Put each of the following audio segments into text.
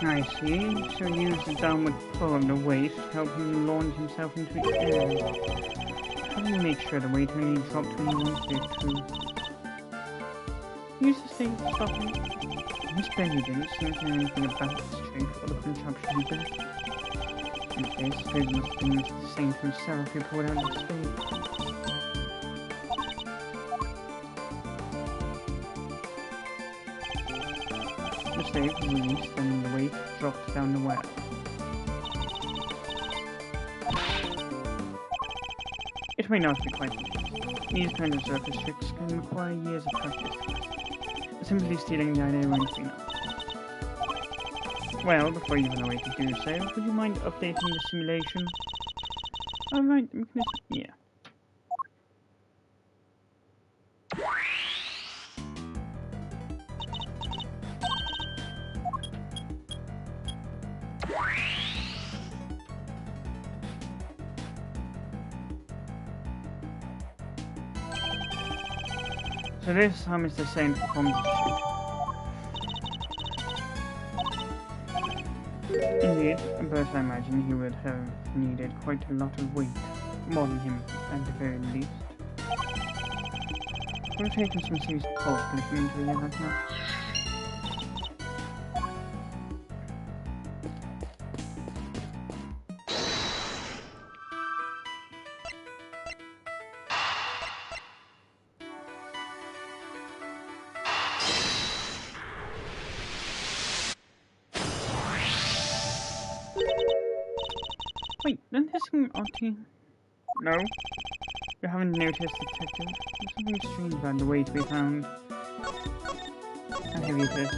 I see. So use the downward pull of the weight to help him launch himself into the air. How do you make sure the weight only drops when you want it to? Use the thing to stop him. Miss Benny didn't seem to know anything about the strength or the contraption he built. In case, Fizz must have been the same to himself who pulled out the stake. The stake was released and the weight dropped down the well. It may not be quite easy. These kinds of surface tricks can require years of practice. Simply stealing the idea won't be enough. Well, before you run away to do so, would you mind updating the simulation? Alright, yeah. So this time is the same for competition. Indeed, but I imagine he would have needed quite a lot of weight, more than him at the very least. It would have taken some serious thought to lift him into the air like that. Wait, doesn't this seem odd to you? No? You haven't noticed, Detective? There's something strange about the weight we found. How heavy it is.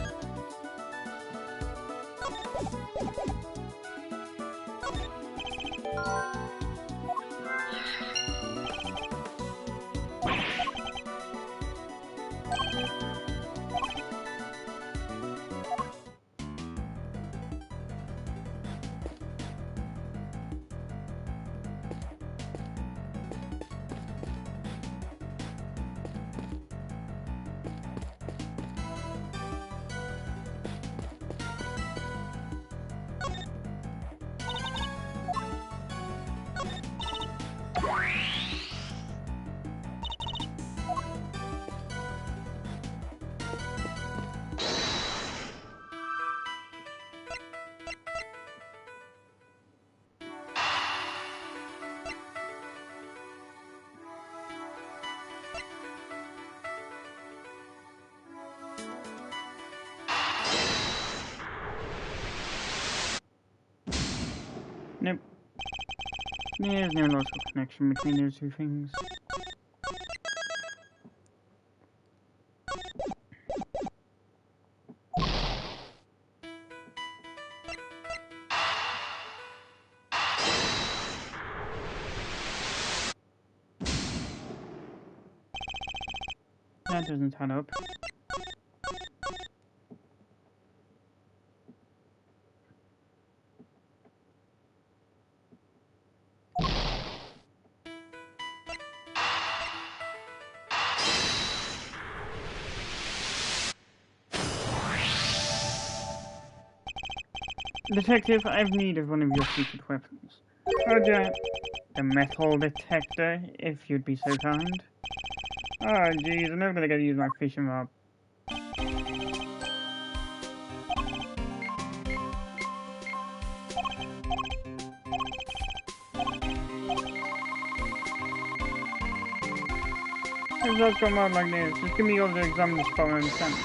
Nope. There's no logical connection between those two things. That doesn't add up. Detective, I have need of one of your secret weapons. Roger. The metal detector, if you'd be so kind. Oh jeez, I'm never gonna get to use my fishing rod. If those come out like this, just give me yours to examine the spot and send.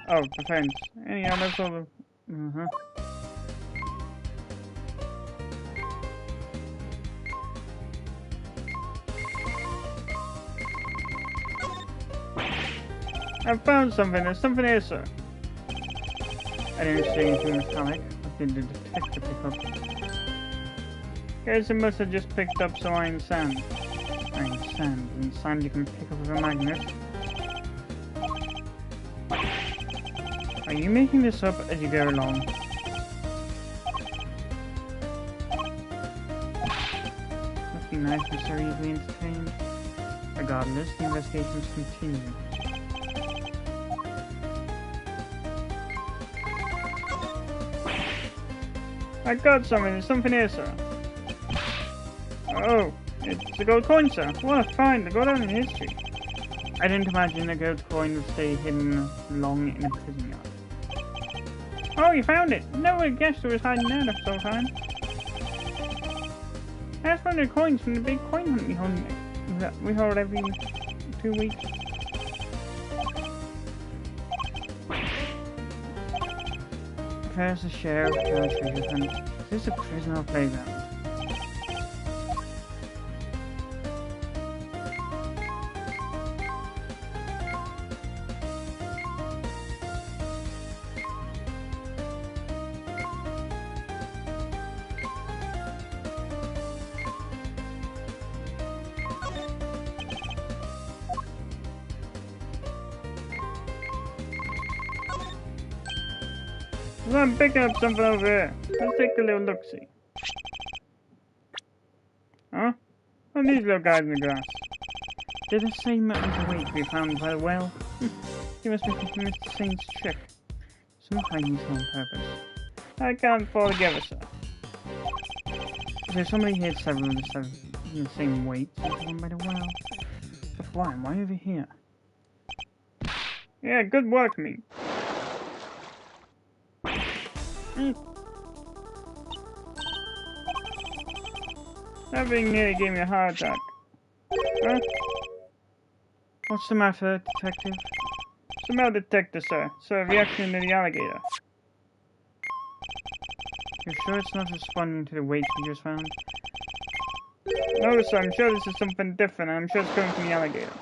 Oh, defense. Anyhow, that's all the... I found something. There's something here, sir. I didn't see anything metallic. What did the detector pick up? Guess it must have just picked up some iron sand. Iron sand. And sand you can pick up with a magnet. Are you making this up as you go along? Nothing nice is so easily entertained. Regardless, the investigations continue. I got something. There's something here, sir. Oh, it's a gold coin, sir. What a find. To go down in history. I didn't imagine a gold coin would stay hidden long in a prison yard. Oh, you found it. No one guessed it was hiding there the whole time. That's one of the coins from the big coin hunt we hold every 2 weeks. There's a sheriff treasure hunt. This is a prisoner playground. I'm picking up something over here. Let's take a little look-see. Huh? What are these little guys in the grass? They're the same weight we found by the well. You must be thinking Mr. Saint's trick. Some hiding here on purpose. I can't fall together, sir. There's somebody here several of the same weight as the one by the well. But why? Why over here? Yeah, good work, me. That thing nearly gave me a heart attack. Huh? What's the matter, detective? Smell detector, sir. Sir, reaction to the alligator. You're sure it's not responding to the weight we just found? No, sir, I'm sure this is something different. I'm sure it's coming from the alligator.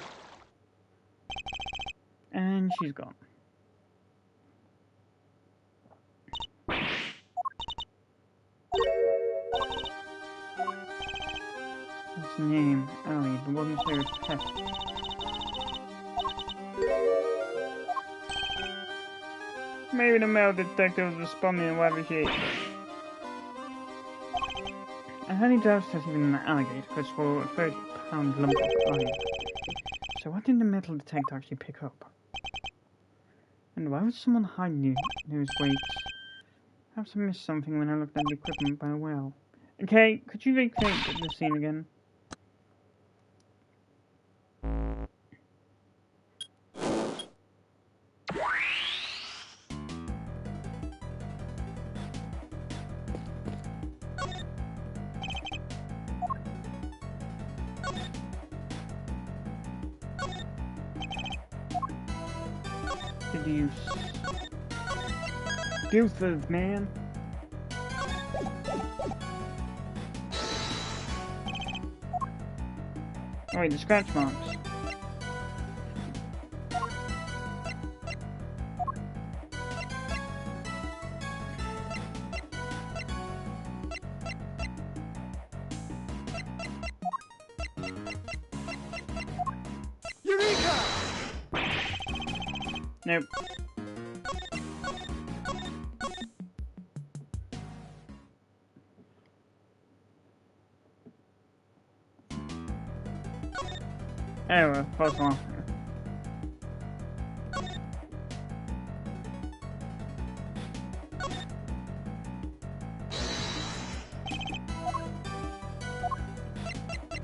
And she's gone. His name, Allie, the woman's favorite pet. Maybe the male detective was responding to whatever she ate. I highly doubt that even an alligator could swallow a 30-pound lump of iron. So what did the metal detector actually pick up? And why would someone hide near his weights? Perhaps I missed something when I looked at the equipment by the well. Okay, could you recreate the scene again? Deduce. Deuces, man. Oh wait, the scratch marks. Eureka! Nope. Anyway, first one.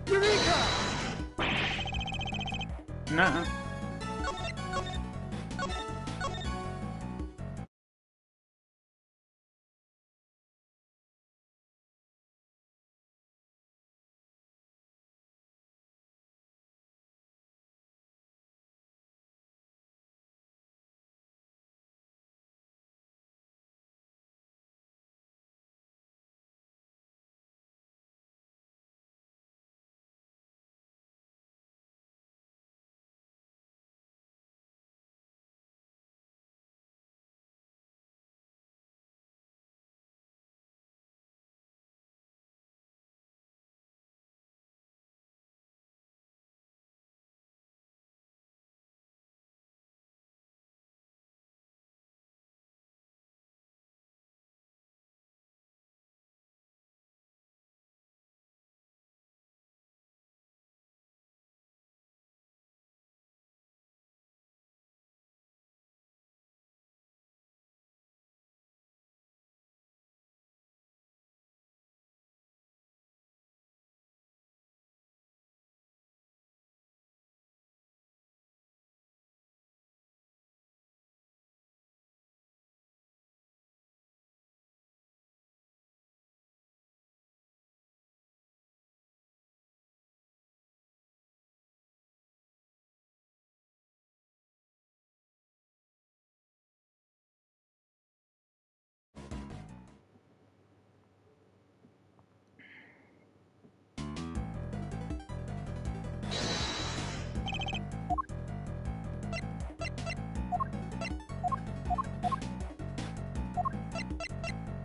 Eureka! Nuh-uh.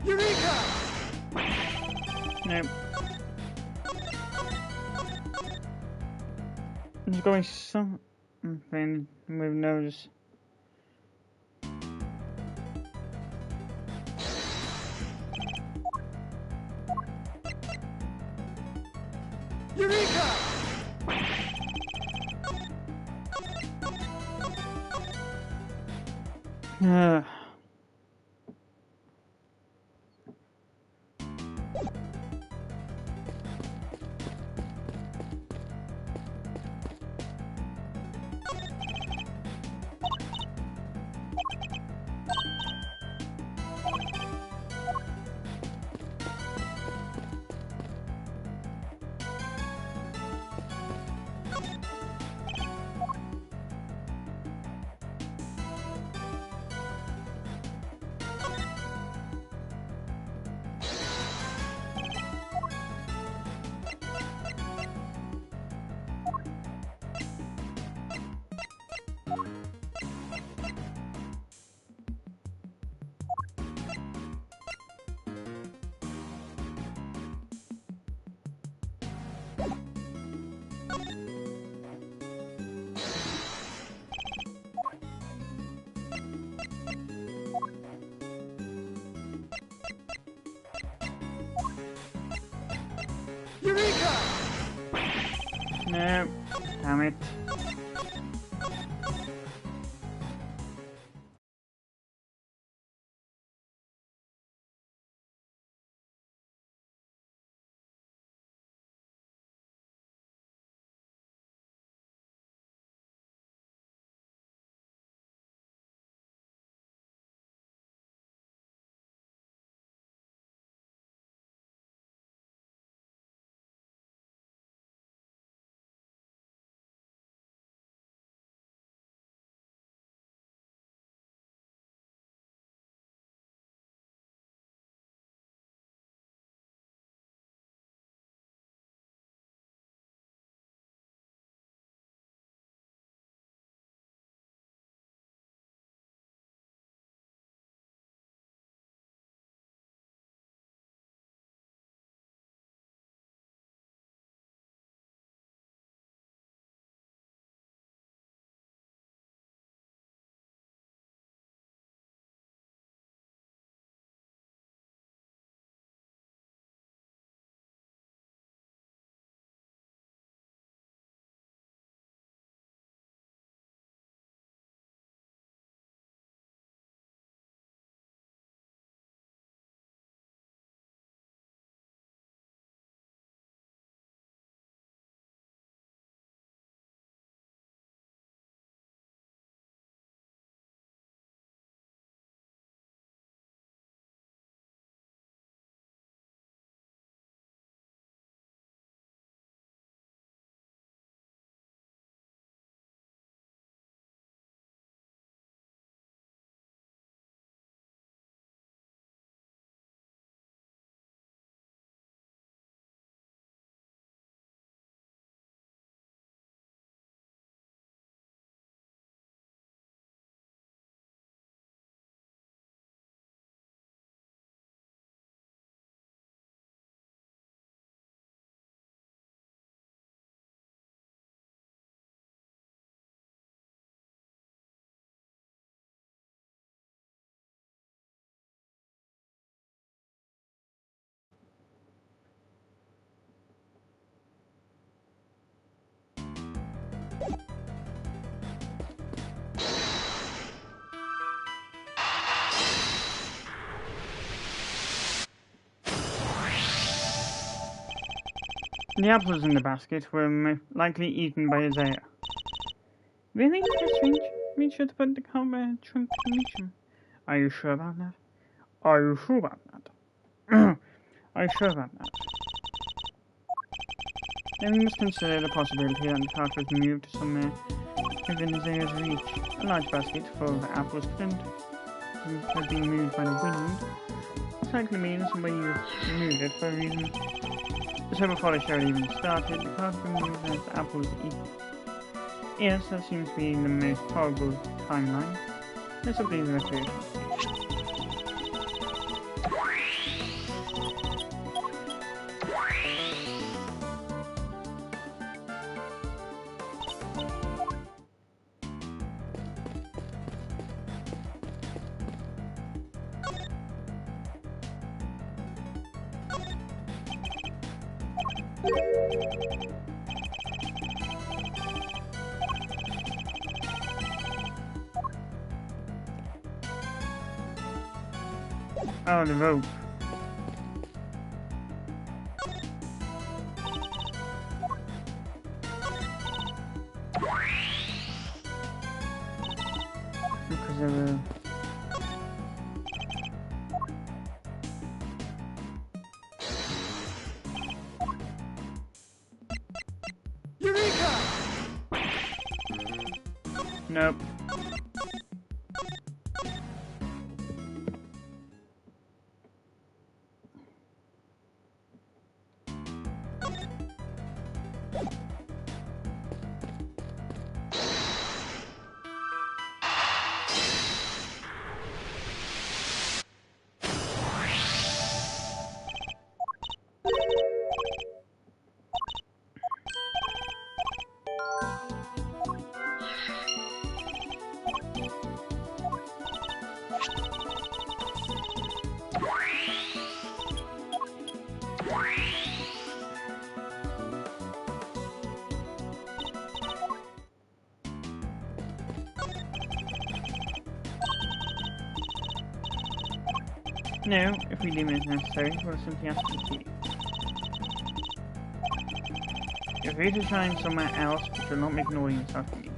Eureka! Nope. There's going something we've noticed. Eureka! Eureka! No, damn it. The apples in the basket were likely eaten by Isaiah. Really? That's strange. Made sure to put the car trunk to meet him. Are you sure about that? Are you sure about that? Are you sure about that? Then we must consider the possibility that the cart was moved to somewhere within Isaiah's reach. A large basket full of apples couldn't have been moved by the wind. This likely means when you removed it for a reason. So before the show even started, the cart removed as the apples eaten. Yes, that seems to be the most probable timeline. Let's update the record. Oh, the rope. Because of the... Eureka! Nope. No, if we deem it necessary, we'll simply ask for the key. You're free to shine somewhere else, but you'll not make an audience out of me.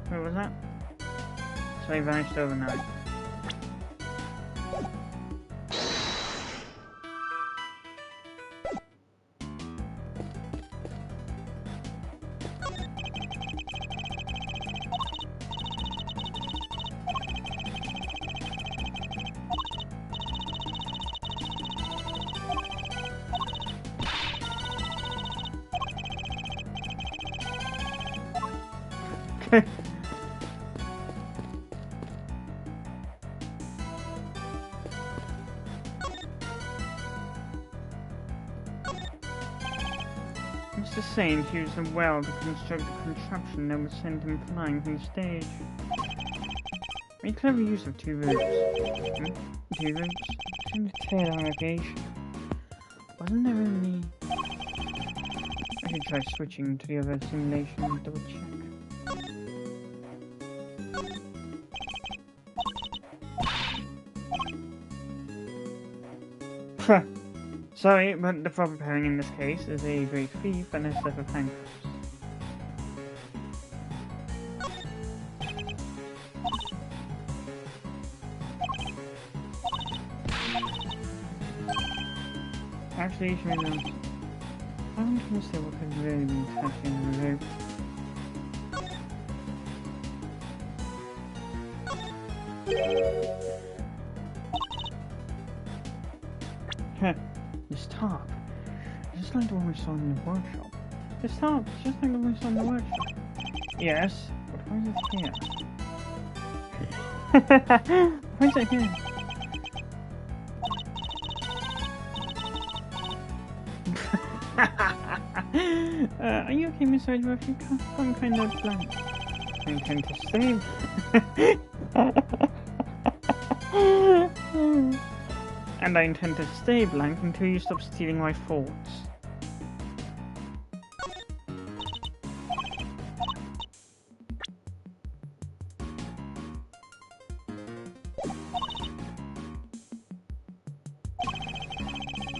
What was that? So he vanished overnight. Mr. Saint used a well to construct the contraption that would send him flying from the stage. A clever use of two ropes. Two ropes? Turn the tail on aviation. Wasn't there only... I should try switching to the other simulation and double check. Sorry, but the proper pairing in this case is a great thief and a set of handcuffs. Actually, you should remember. I'm trying to say what could really be touching the rope. This top. Just like the one we saw in the workshop. This top is just like the one we saw in the workshop. Yes, but why is it here? Why is it here? Are you okay, Miss Edgeworth? You come kind of blank. I intend to stay. And I intend to stay blank until you stop stealing my thoughts.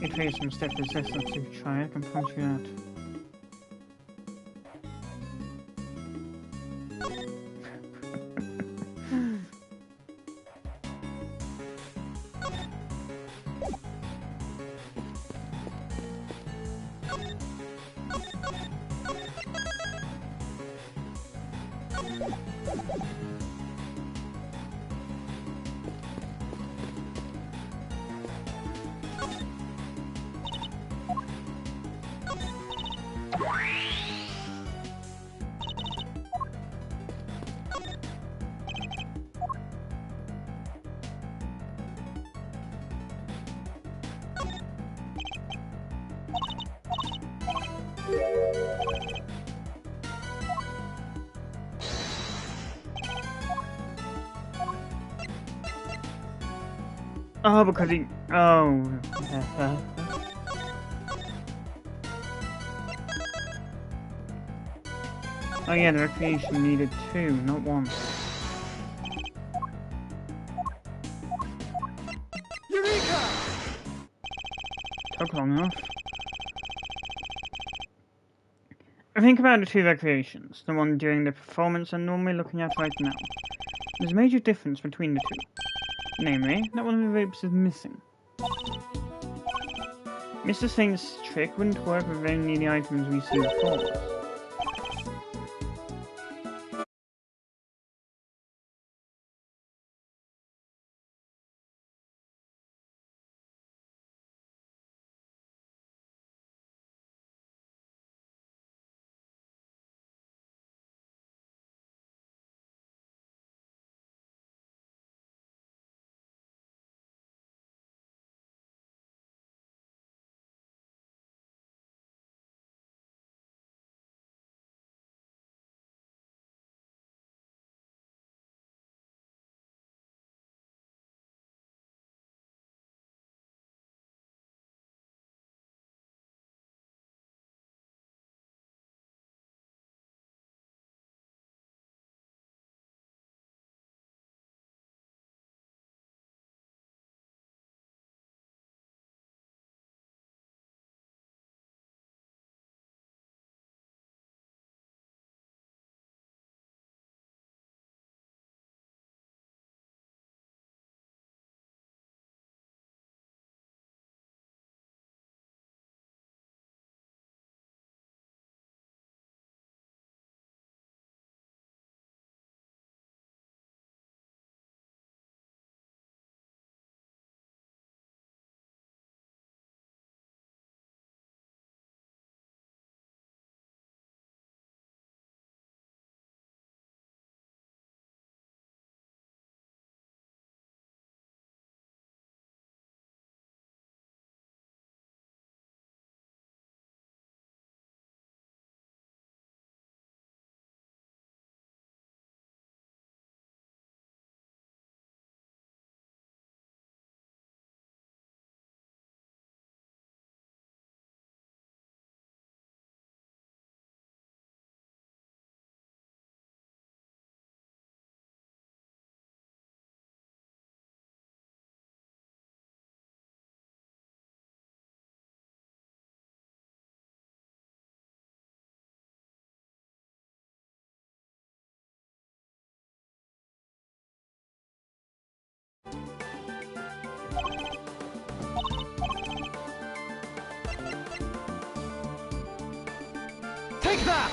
It takes some step resistance to try, I can promise you that. Oh, because he... Oh. Oh yeah, the recreation needed 2, not 1. Eureka! Took long enough. I think about the 2 recreations, the one during the performance I'm normally looking at right now. There's a major difference between the 2. Namely, that one of the ropes is missing. Mr. Saint's trick wouldn't work with only the items we see before us. Take that!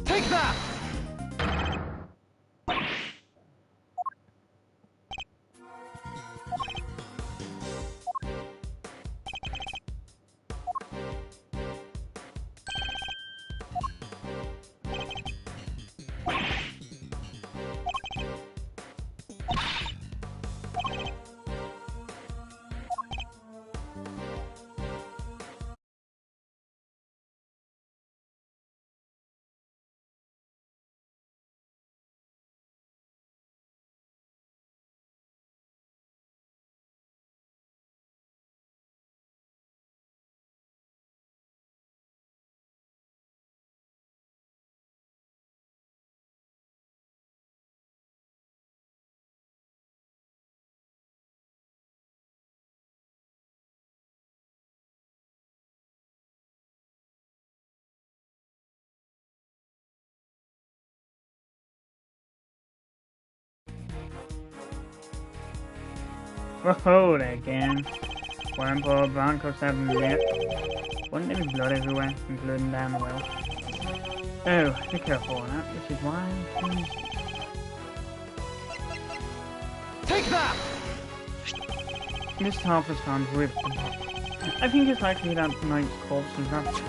Take that! Whoa there again. Wormhole Broncos have met. Wouldn't there be blood everywhere, including down the well? Oh, be careful on that, which is why Take that! this half is found ripped apart. I think it's likely that Knight's corpse was ruptured.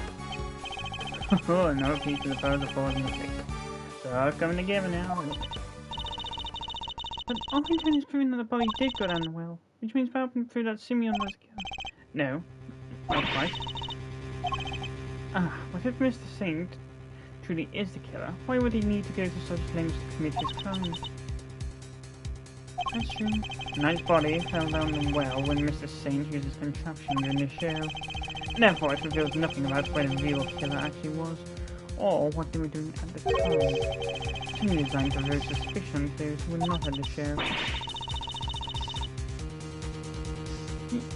Oh, another piece of the puzzle falls in the thick. So it's coming together now. But Arlington is proving that the body did go down the well, which means Valpin proved that Simeon was a killer. No, not quite. But if Mr. Saint truly is the killer, why would he need to go to such lengths to commit his crime? That's true. Knight's body fell down the well when Mr. Saint used his contraption during the show. Therefore, it reveals nothing about where the real killer actually was, or what they were doing at the time. It's only designed to avert suspicion of those who were not at the show.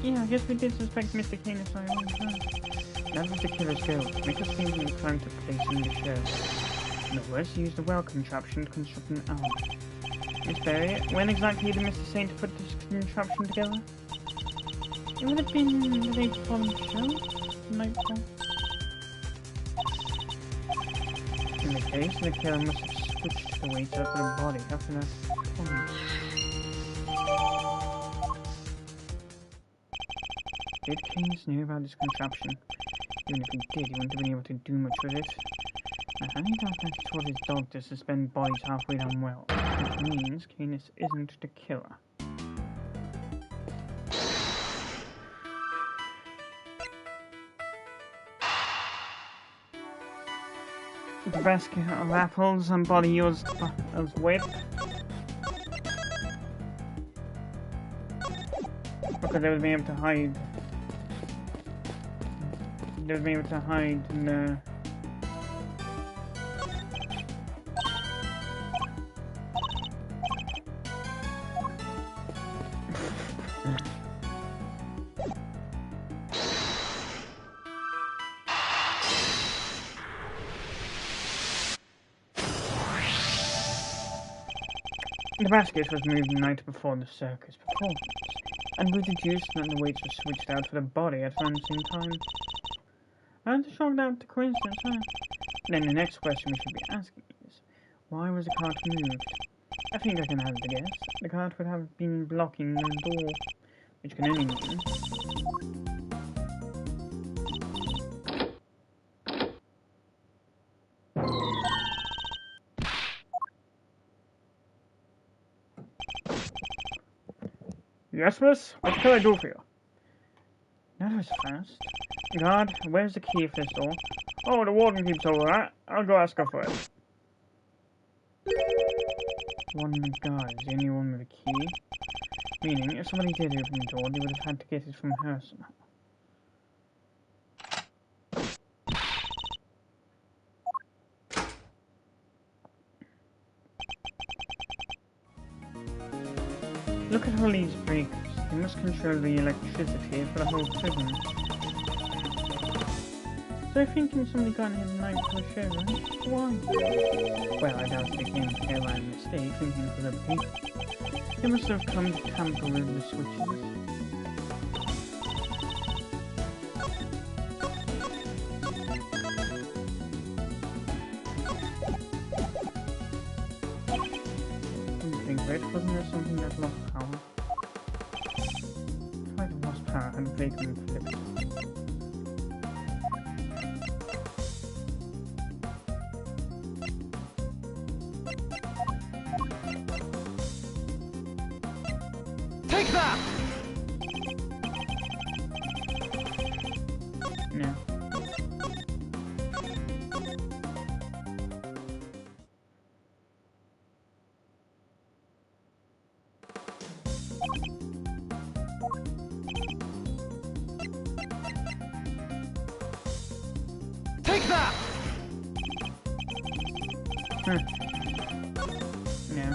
Yeah, I guess we did suspect Mr. Kane is our own first. That was the killer's goal, make us think the crime took place in the show. In other words, he used the well contraption to construct an arm. Miss Berry, when exactly did Mr. Saint put this contraption together? It would have been the day before the show? The night before? In the case, the killer must have switched the weight up to the body after that point. Did Keynes know about this contraption? Even if he did, he wouldn't have been able to do much with it. I highly doubt that he taught his dog to suspend bodies halfway down well, which means Keynes isn't the killer. The basket of apples and body used as whip. Because they would be able to hide. They would be able to hide in the. The basket was moved the night before the circus performance, and we deduced that the weights were switched out for the body at around the same time. I'm shocked at the coincidence, huh? Then the next question we should be asking is, why was the cart moved? I think I can have the guess. The cart would have been blocking the door, which can only mean... Yes, miss? What can I do for you? That was fast. Guard, where's the key for this door? Oh, the warden keeps over that. I'll go ask her for it. One of the guards, the only one with a key? Meaning, if somebody did open the door, they would have had to get it from her somehow. Look at all these breakers. They must control the electricity for the whole prison. So I think somebody got in the night for a show, right? Why? Well, I doubt they came here by mistake, thinking for the people. They must have come to tamper with the switches. Wasn't there something that lost power? If I'd lost power, I'd vaguely flipped. Take that! No. Take that! No.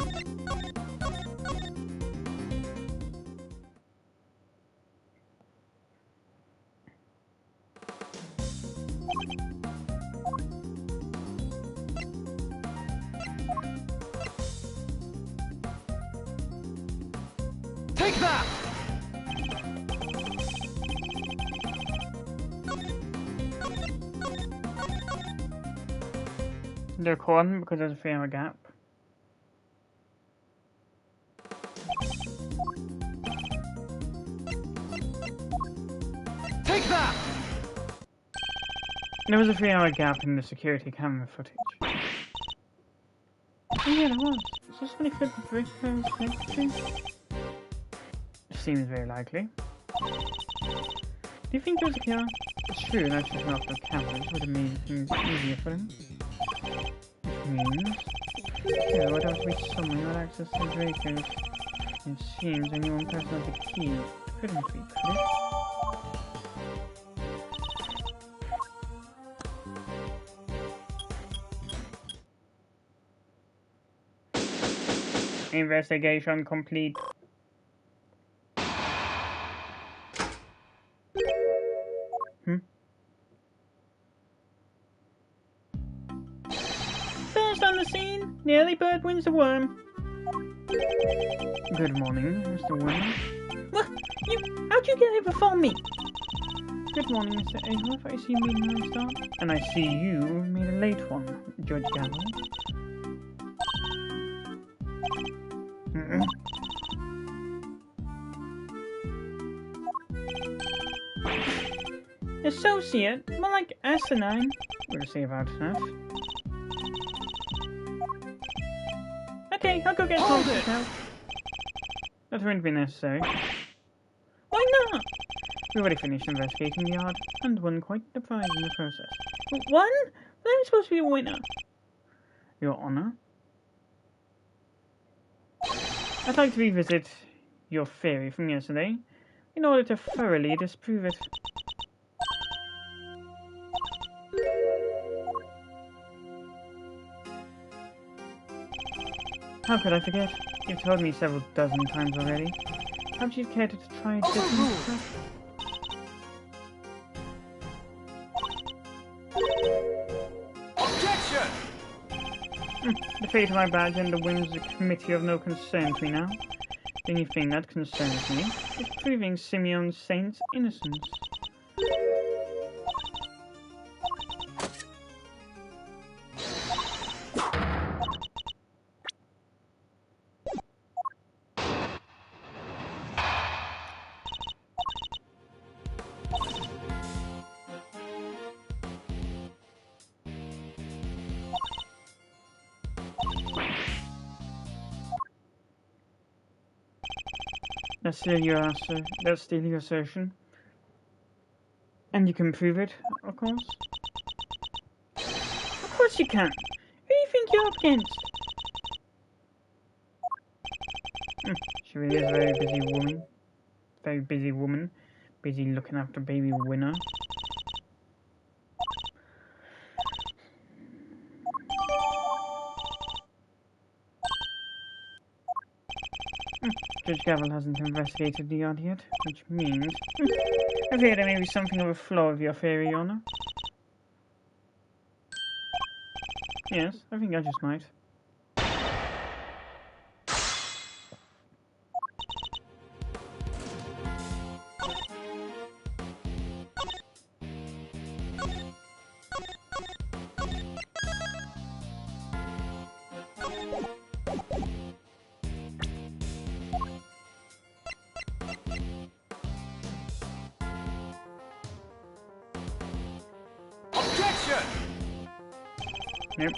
Take that! They're recording because there's a 3-hour gap. Take that! There was a 3-hour gap in the security camera footage. Oh yeah, there was. possibly fit the Draco's factory? Seems very likely. Do you think it was a killer? It's true that she's not the cameras would have made things easier for him. Which means... yeah, what else we someone who had access to Draco's? It seems only one person has the key. It couldn't be, could it? Investigation complete. First on the scene, the early bird wins the worm. Good morning, Mr. Worm. What? How'd you get here before me? Good morning, Mr. Ayworth. I see you made an early start. And I see you made a late one, Judge Gavel. Associate? More like asinine. We'll see about that. Okay, I'll go get Hold some it! now. That won't be necessary. Why not? We already finished investigating the yard, and won quite the prize in the process. Won? Well, I'm supposed to be a winner. Your Honor? I'd like to revisit your theory from yesterday, in order to thoroughly disprove it. How could I forget? You've told me several dozen times already. How would you care to try a different track? Objection! The fate of my badge and the whims of the committee of no concern to me now. The only thing that concerns me is proving Simeon Saint's innocence. That's still your assertion. And you can prove it, of course. Of course you can. Who do you think you're up against? She really is a very busy woman. Very busy woman. Busy looking after baby Winner. Judge Gavel hasn't investigated the yard yet, which means... I fear there may be something of a flaw of your theory, Your Honor. Yes, I think I just might. Objection! Nope.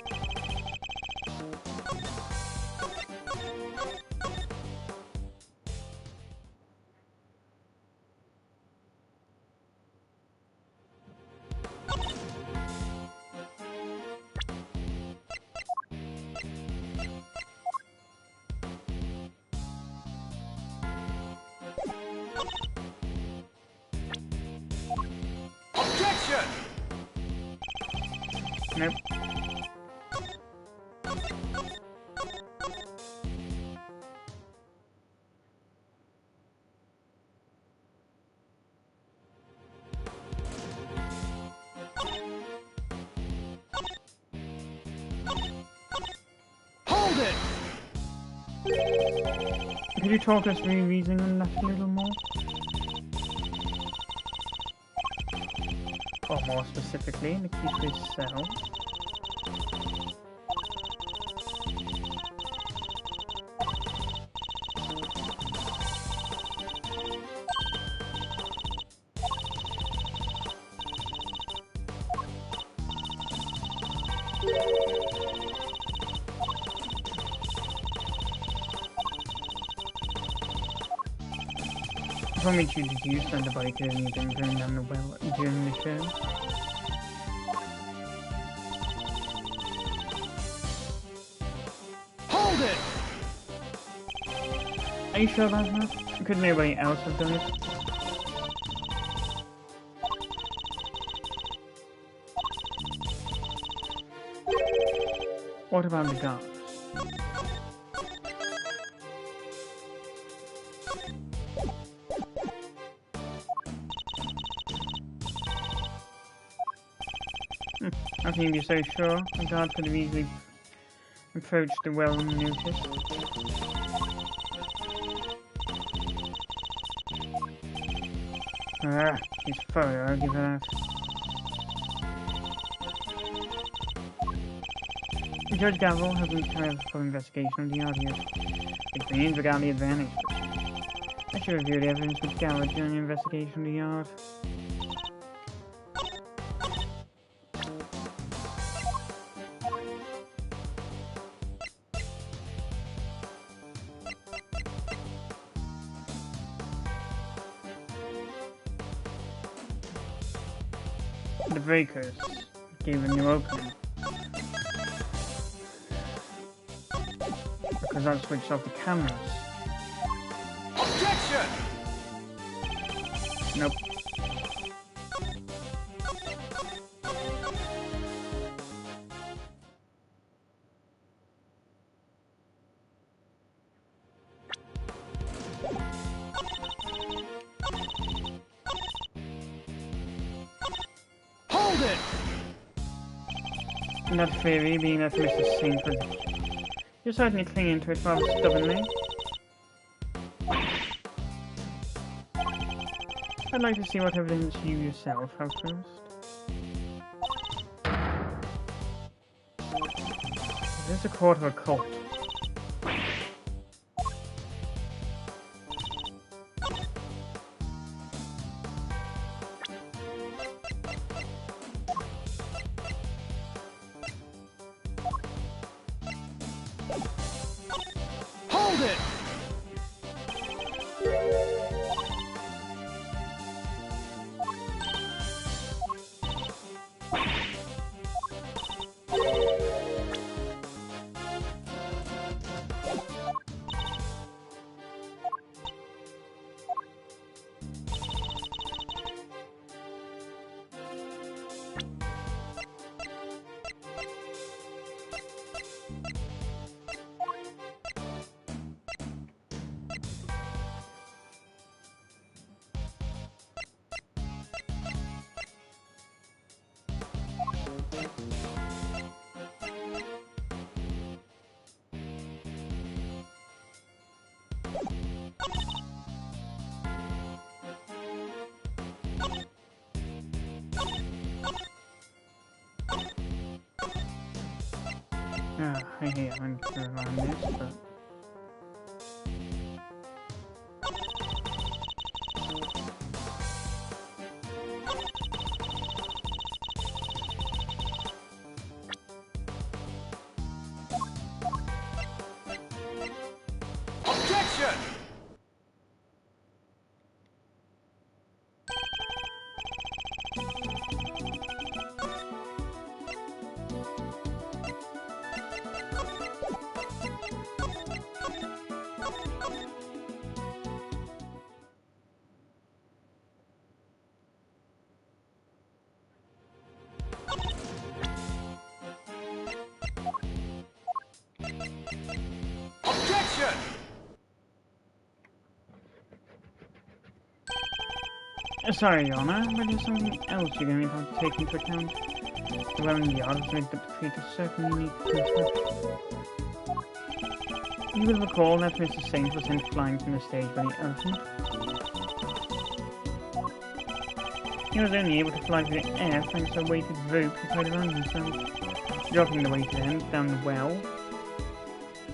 Objection! Nope. Hold it! Could you talk us through reasoning on that a little more? Or more specifically, the key to his cell. Before we choose to use the bike and anything going down the well during the show. Hold it! Are you sure about that? Could nobody else have done it? What about the guards? I think you're so sure. The guard could have easily approached the well unnoticed. Ah, he's thorough, I'll give her that. Judge Gavel hasn't carried out a full investigation of the yard yet. It means without the advantage. I should review the evidence with Gavel during the investigation of the yard. The breakers gave a new opening. Because that switched off the cameras. Objection! Nope. Hold it! And that theory being that Mr. Saint was... You're certainly clinging to it rather stubbornly. I'd like to see what evidence you yourself have first. This is a court of a cult. Hold it! I hate having to remind this, but... Objection! Objection! Sorry, Your Honor, but there's something else you're going to have to take into account. The well in the yard has made the create a certain unique construction. You will recall that Mr. Saint was sent flying from the stage by the elephant. He was only able to fly through the air thanks to a weighted rope he tied around himself. Dropping the weighted end down the well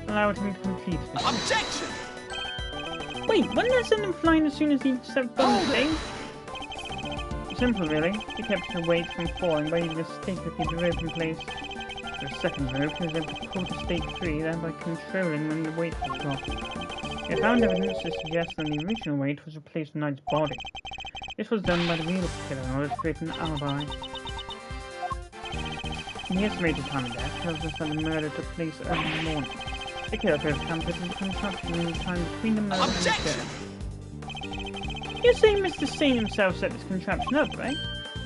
allowed him to complete this. Objection! Wait, wouldn't that send him flying as soon as he stepped on the thing? Simple, really. He kept the weight from falling by using a stick to keep the rope in place. After a second move, he was able to pull the state free, thereby controlling when the weight was dropped. He found evidence to suggest that the original weight was replaced with Knight's body. This was done by the real killer in order to create an alibi. The estimated time of death tells us that the murder took place early in the morning. The killer could have tampered with the contraption in the time between the murder and the death. You're saying Mr. Sane himself set this contraption up, right?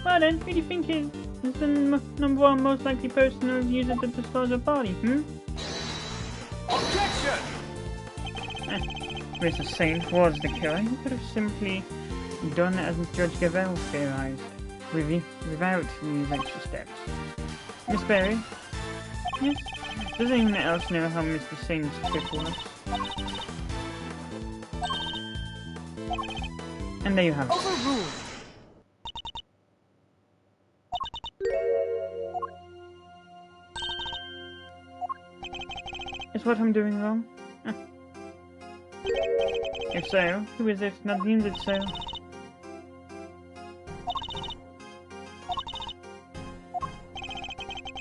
Well then, who do you think is the number one most likely person who would use it to dispose of a body, Objection! Mr. Saint was the killer. He could have simply done as Judge Gavelle theorized, without these extra steps. Miss Berry? Yes? Does anyone else know how Mr. Saint's trick works? And there you have it. Overruled! Is what I'm doing wrong? If so, who is it that deems it so?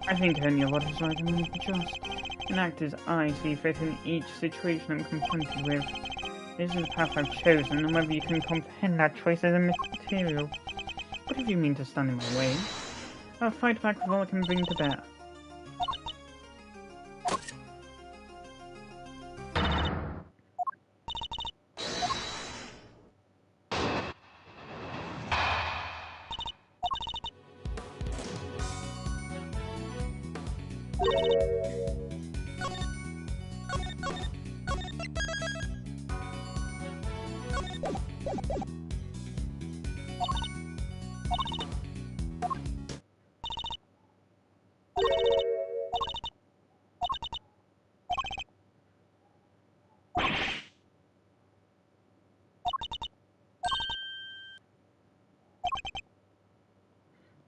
I think only what is right and only just. An act as I see fit in each situation I'm confronted with. This is the path I've chosen, and whether you can comprehend that choice is immaterial. But if you mean to stand in my way, I'll fight back with all I can bring to bear.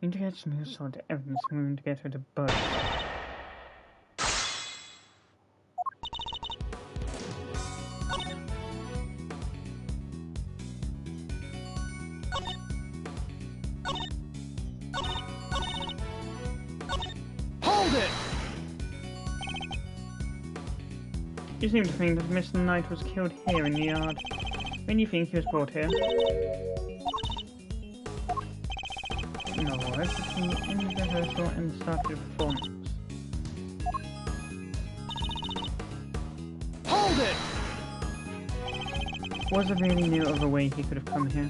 Need to get some sort of evidence moving to get her to budge. Hold it! You seem to think that Mr. Knight was killed here in the yard. When do you think he was brought here? In other words, between the end of the rehearsal and the start of the performance. Hold it! Was there really no other way he could have come here?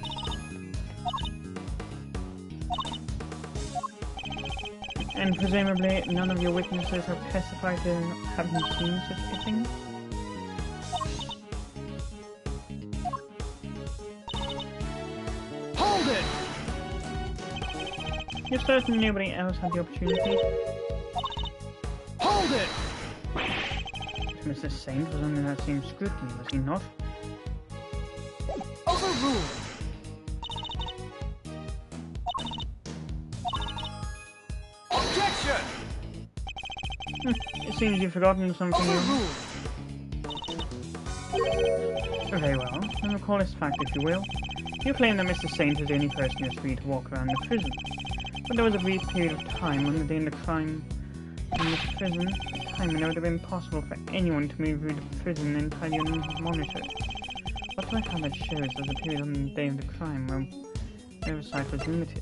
And presumably none of your witnesses have testified to having seen such a thing? Hold it! You're certain nobody else had the opportunity? Hold it! Mr. Saint was under that same scrutiny, was he not? Overruled! Objection! It seems you've forgotten something. Overruled! Very well, then recall this fact if you will. You claim that Mr. Saint is the only person who is free to walk around the prison. But there was a brief period of time on the day of the crime in the prison, a time when it would have been possible for anyone to move through the prison entirely unmonitored. What do I have that shows as a period on the day of the crime when oversight was limited?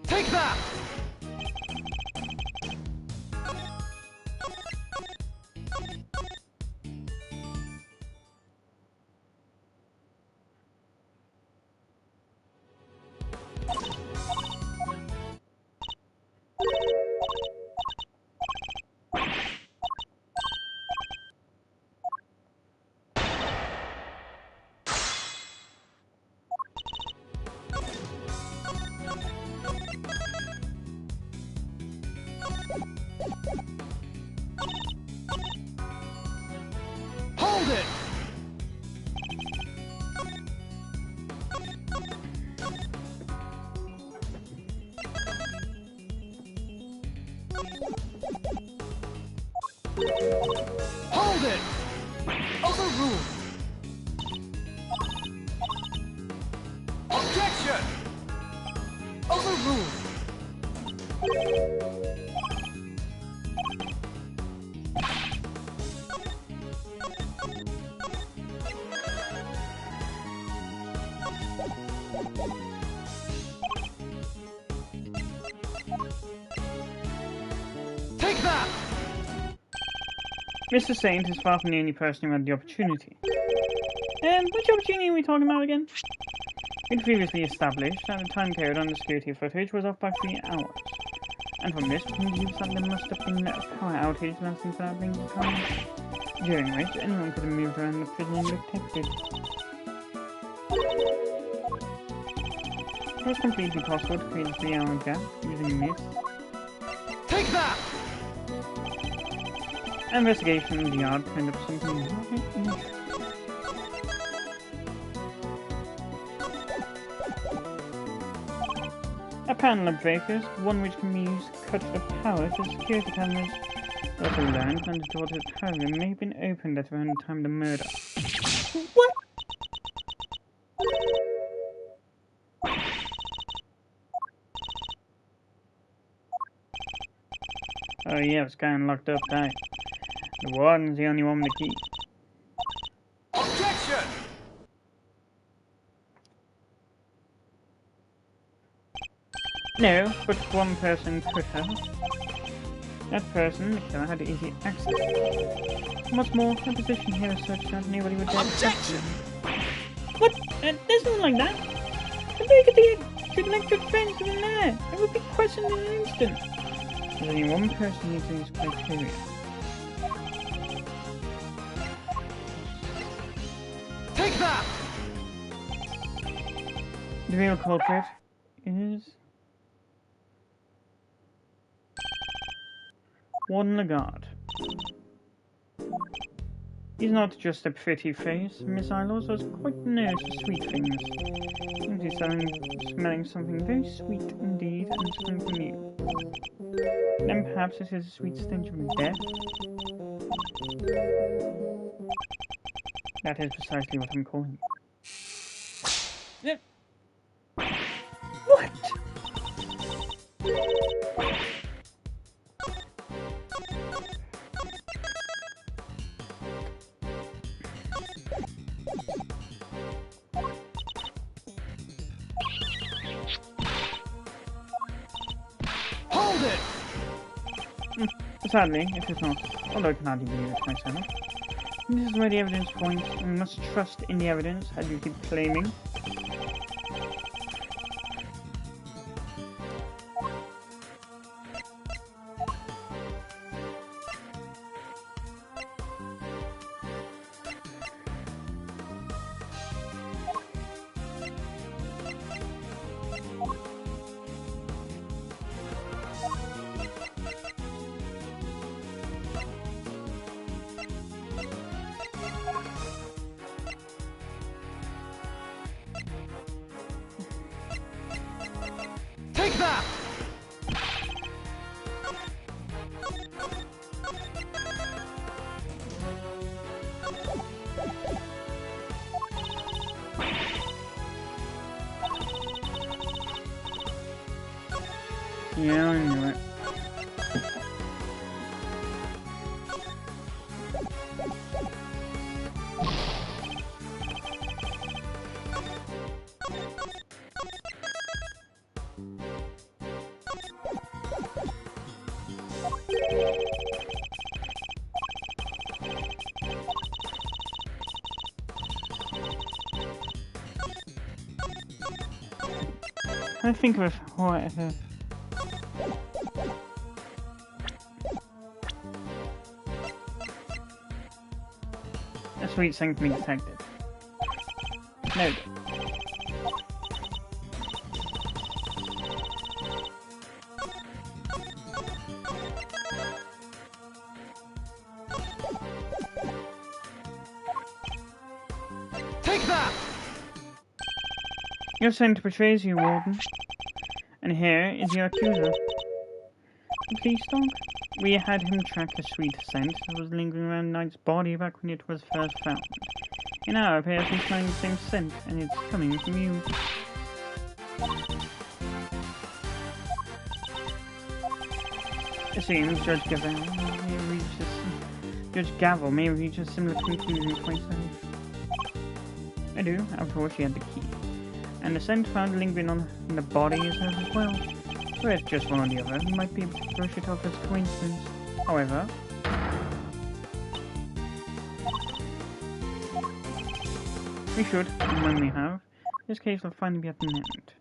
Take that! Hold it! Overruled! Objection! Overruled! Take that! Mr. Saint is far from the only person who had the opportunity. Which opportunity are we talking about again? We'd previously established that the time code on the security footage was off by 3 hours. And from this, we can deduce that there must have been a power outage lasting for that length of time, during which anyone could have moved around the prison undetected. It was completely possible to create a 3-hour gap using this. Take that! Investigation in the yard turned up something rather interesting. A panel of breakers, one which can be used to cut the power to security cameras. We also learned that the door to the power room may have been opened at around the time of the murder. What? Oh yeah, it's kind of locked up tight. The warden's the only one with the key. Objection! No, but one person could have. That person, the killer, had easy access. What's more, her position here is such that nobody would dare. Objection! What? There's nothing like that. The baker could let your friends in there. It would be questioned in an instant. There's only one person using this criteria. Take that! The real culprit is Warden Lagarde. He's not just a pretty face. Miss Ilos was quite the nose for sweet things. Seems he's smelling something very sweet indeed, and it's coming from you. Then perhaps it is a sweet stench of death. That is precisely what I'm calling it. What? Hold it! Sadly, it is not, although I can hardly believe it myself. This is where the evidence points. We must trust in the evidence, as you keep claiming. Take that! Yeah, I knew it. I think of what a sweet thing to be detected. No. Take that! You're sent to portray you, Warden. And here is your accuser. The police dog? We had him track a sweet scent that was lingering around Knight's body back when it was first found. And now it appears he's smelling the same scent, and it's coming from you. It seems Judge Gavel may reach a similar conclusion to myself. I do, after all she had the key. And the scent found lingering on the body is hers as well. So it's just one or the other, we might be able to brush it off as coincidence. However, we should, and when we have, this case will finally be at an end.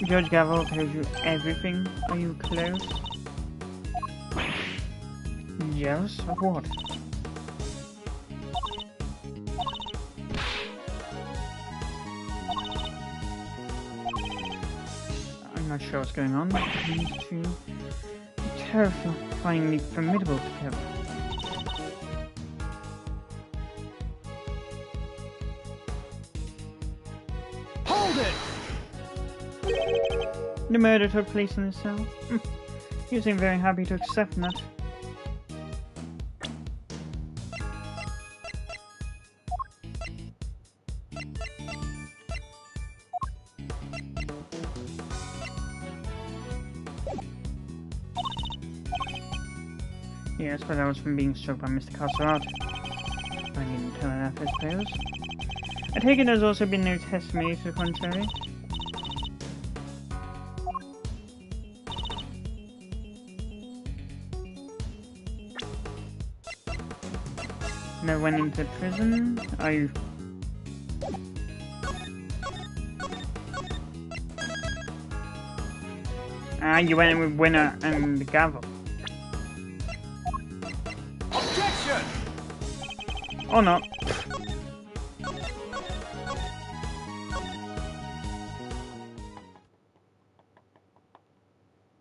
Judge Gavel tells you everything. Are you close? Jealous of what? I'm not sure what's going on. These two are terrifyingly formidable together. The murder took place in this cell. You seem very happy to accept that. Yes, but that was from being struck by Mr. Casserad. I needn't tell her that, I suppose. I take it there's also been no testimony to the contrary. No went into prison. Are you? You went in with Winner and the Gavel. Objection! Or not.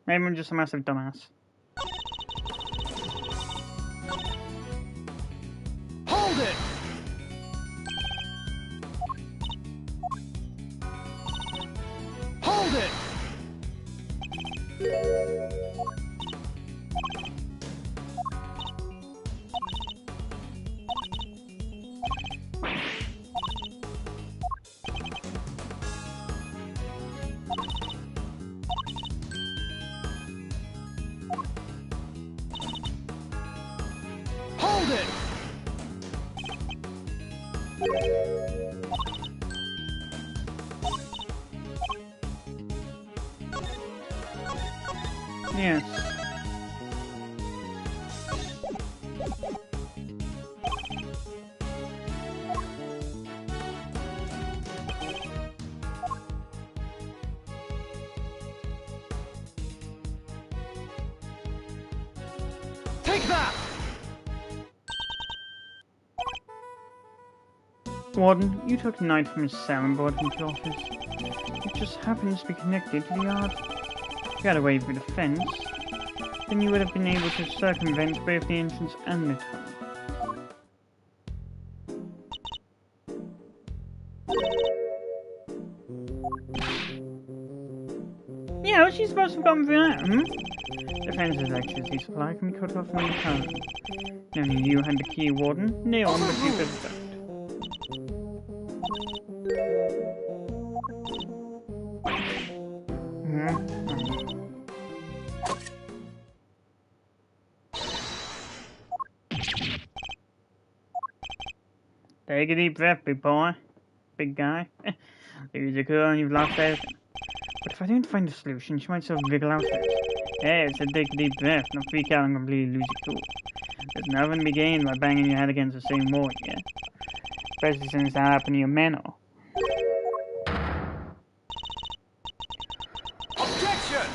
Maybe I'm just a massive dumbass. Hold it! Hold it! Hold it! Yes. Take that! Warden, you took Knight from his cell and brought him to your office. It just happens to be connected to the yard. If you had a way through the fence, then you would have been able to circumvent both the entrance and the tunnel. Yeah, what's she supposed to have gone through that, Defense's electricity supply can be cut off any time. Only you had the key, Warden. No one but you could have done it. Take a deep breath, big boy. Big guy. Lose your cool and you've lost everything. But if I don't find a solution, she might still wriggle out of it. Hey, it's a take a deep breath, not freak out and completely lose your cool. There's nothing to be gained by banging your head against the same wall, yeah? Especially since that happened to your manor. Objection!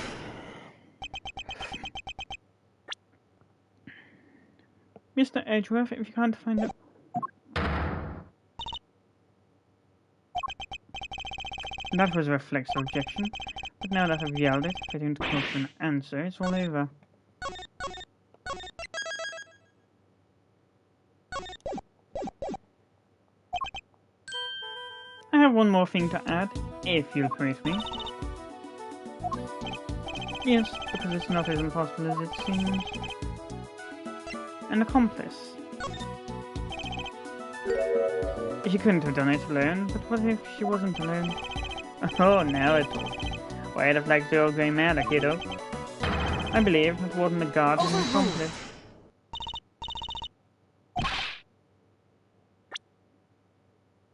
Mr. Edgeworth, if you can't find it. That was a reflex objection, but now that I've yelled it, if I don't come up with an answer, it's all over. I have one more thing to add, if you'll permit me. Yes, because it's not as impossible as it seems. An accomplice. She couldn't have done it alone, but what if she wasn't alone? Oh, now it talks. Why the flags the old grey matter, kiddo? I believe that Warden the Guard is an accomplice.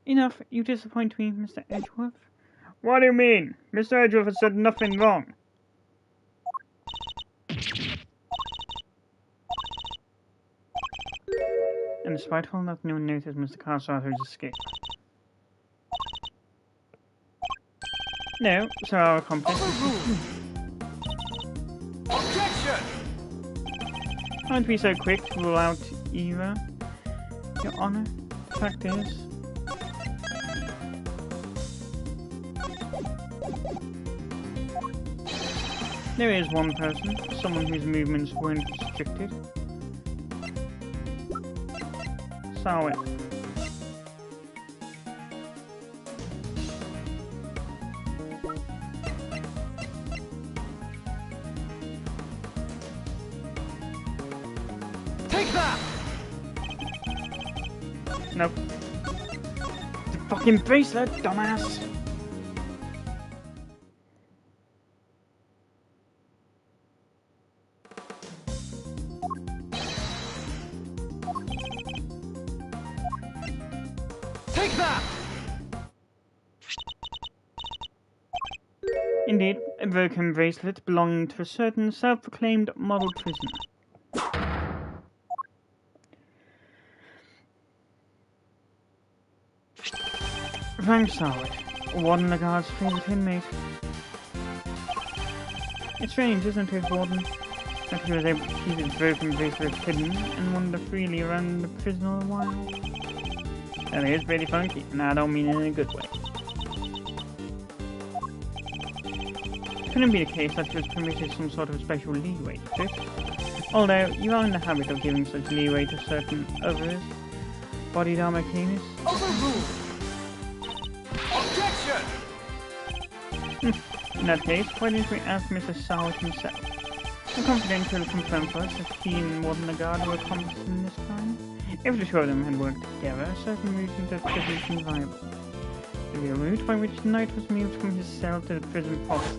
Enough, you disappoint me, Mr. Edgeworth. What do you mean? Mr. Edgeworth has said nothing wrong. And despite all that, no one noticed Mr. Carlsarth's escape. No, so our accomplice. Objection! Aren't we so quick to rule out Eva? Your Honor, the fact is... There is one person, someone whose movements weren't restricted. Sarwit. Take that! Nope. The fucking bracelet, dumbass! Take that! Indeed, a broken bracelet belonging to a certain self-proclaimed model prisoner. Thanks, Sarwit. Warden Lagarde's favourite inmate. It's strange, isn't it, Warden, that he was able to keep his broken bracelet hidden and wander freely around the prison all the while? That is pretty funky, and I don't mean it in a good way. It couldn't be the case that he was permitted some sort of special leeway, could it? Although, you are in the habit of giving such leeway to certain others. Bodied armor canis. Overruled! Objection! In that case, why didn't we ask Mr. Sarwit himself? The confidential confirmed for us that he and Warden Lagarde were accomplices in this crime. If the two of them had worked together, a certain route into the prison seemed viable. The real route by which the knight was moved from his cell to the prison post.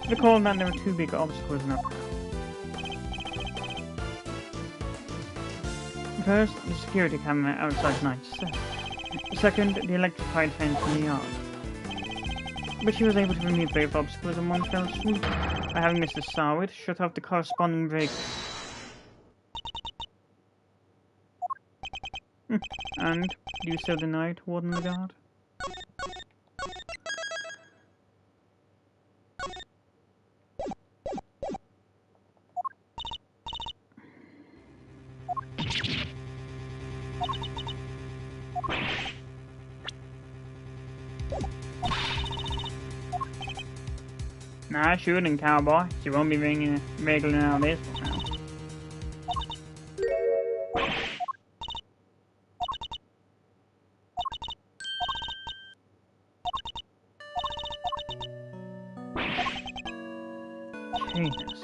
Recall that there were two big obstacles in our path. First, the security camera outside Knight's cell. Second, the electrified fence in the yard. But she was able to remove both obstacles in one fell swoop by having Mr. Sarwit shut off the corresponding breakers. And do you still deny it, Warden Lagarde? Nah, shooting, cowboy. She won't be wriggling out of this one now. Jesus.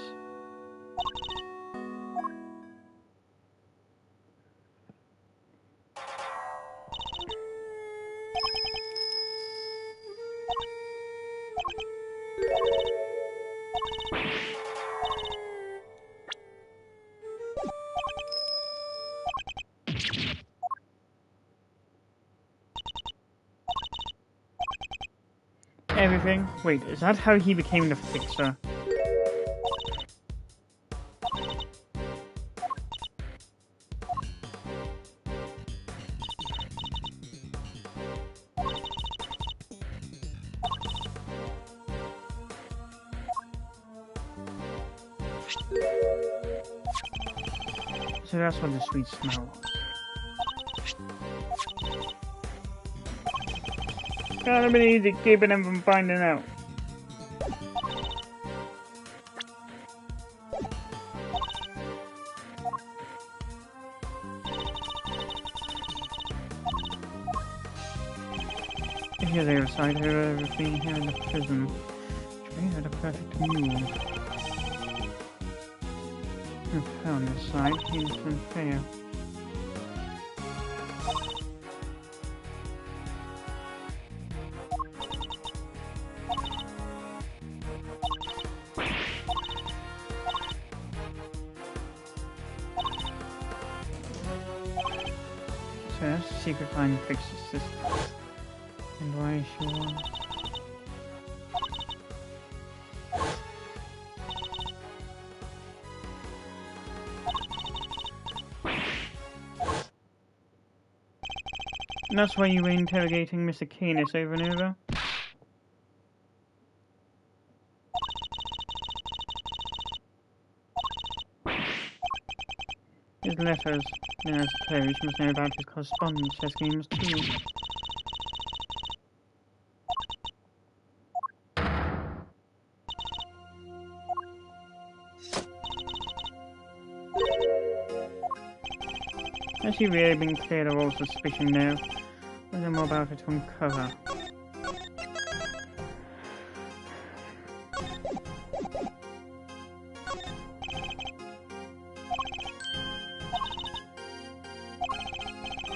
everything? Wait, is that how he became the Fixer? So that's what the sweet smell was. Gotta be easy keeping him from finding out. Here's the other side of everything here in the prison. Trey had a perfect move. I found this side, he's unfair. So that's the secret line to fix the system. And why is she wrong? And that's why you were interrogating Mr. Canis over and over? His letters, then I suppose you must know about his correspondence, chess games too. Has she really been cleared of all suspicion now? Was there more about it to uncover?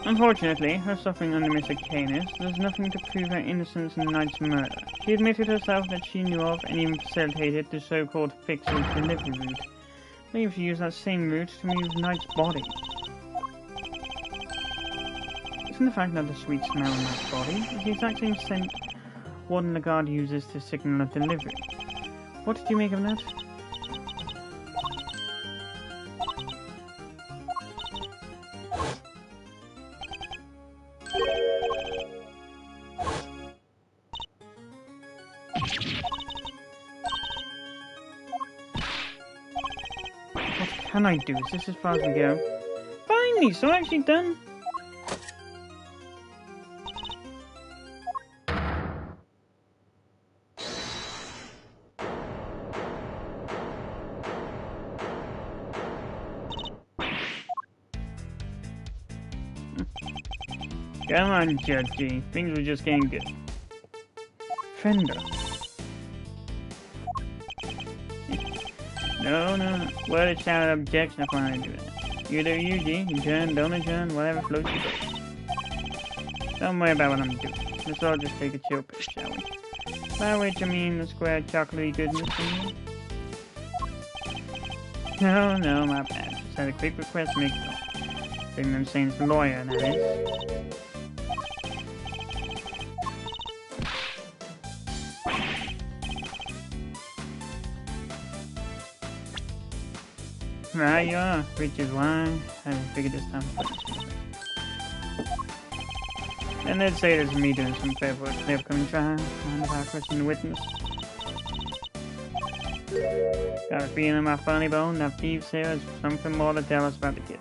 Unfortunately, her suffering under Mr. Canis, there's nothing to prove her innocence in Knight's murder. She admitted herself that she knew of and even facilitated the so-called Fixer's delivery route. Maybe she used that same route to move Knight's body. Isn't the fact that the sweet smell in that body is the exact same scent Warden Lagarde uses to signal a delivery? What did you make of that? What can I do? Is this as far as we go? Finally, so actually done. Come on, Judge G. Things were just getting good. Fender. No. Word of shout objection if I do that. You do you, G. Adjourn, don't adjourn, whatever floats your boat. Don't worry about what I'm doing. Let's all just take a chill pill, shall we? By which I mean the square chocolatey goodness in you. No, my bad. Just had a quick request to make sure. Sigmund Saint's lawyer, that is. Right you are, which is why I figured this time. And let's say there's me doing some paperwork for the upcoming trial, and about questioning the witness. Got a feeling in my funny bone that Peeves here has something more to tell us about the kid.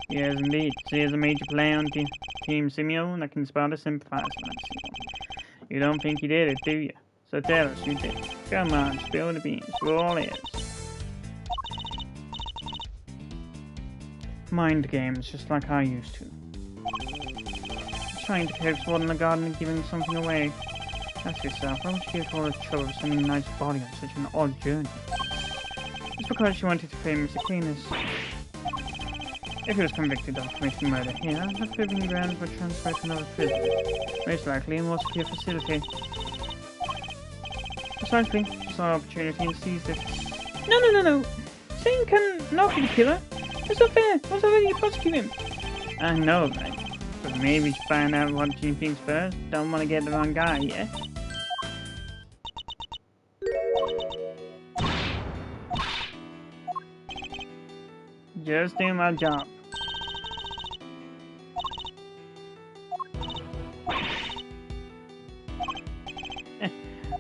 Yes, indeed. There's a major play on Team Simeo that can spot a sympathizer. You don't think you did it, do you? So tell us you did. Come on, spill the beans. We're all ears. Mind games, just like I used to. Trying to coax Warden Lagarde and giving something away. Ask yourself, why would she go to all the trouble of sending a nice body on such an odd journey? It's because she wanted to pay Mr. Canis. If he was convicted of committing murder here, that proving grounds were transferred to another prison. Most likely in a more secure facility. Precisely, she saw an opportunity and seized it. No! Satan can not be the killer. That's not fair. What's already prosecute him? I know, mate. But maybe find out what she thinks first. Don't want to get the wrong guy, yeah? Just do my job.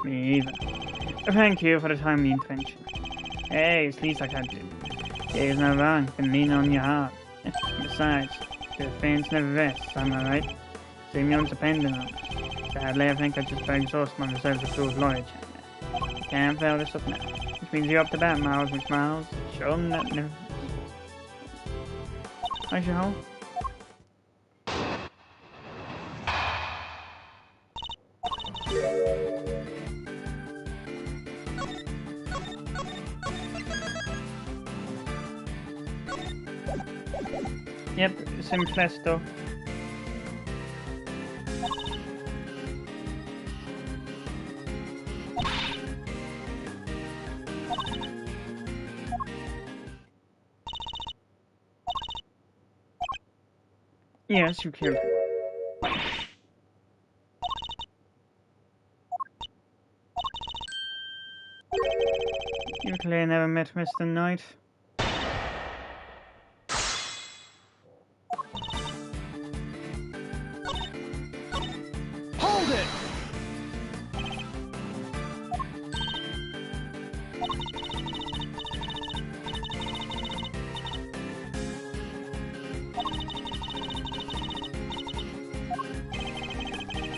Me either. Thank you for the timely intervention. Hey, it's least I can do. There's no wrong, can lean on your heart. Besides, the defense never rests, am I right? Simeon's dependent on us. Sadly, I think I just about exhausted my reserves of good lawyer now. You can't fail this up now. Which means you're up to bat, Miles, Miss Miles. Show them that never... I should hope. Yep, Simplesto. Yes, you killed him. You clearly never met Mr. Knight. Hold it!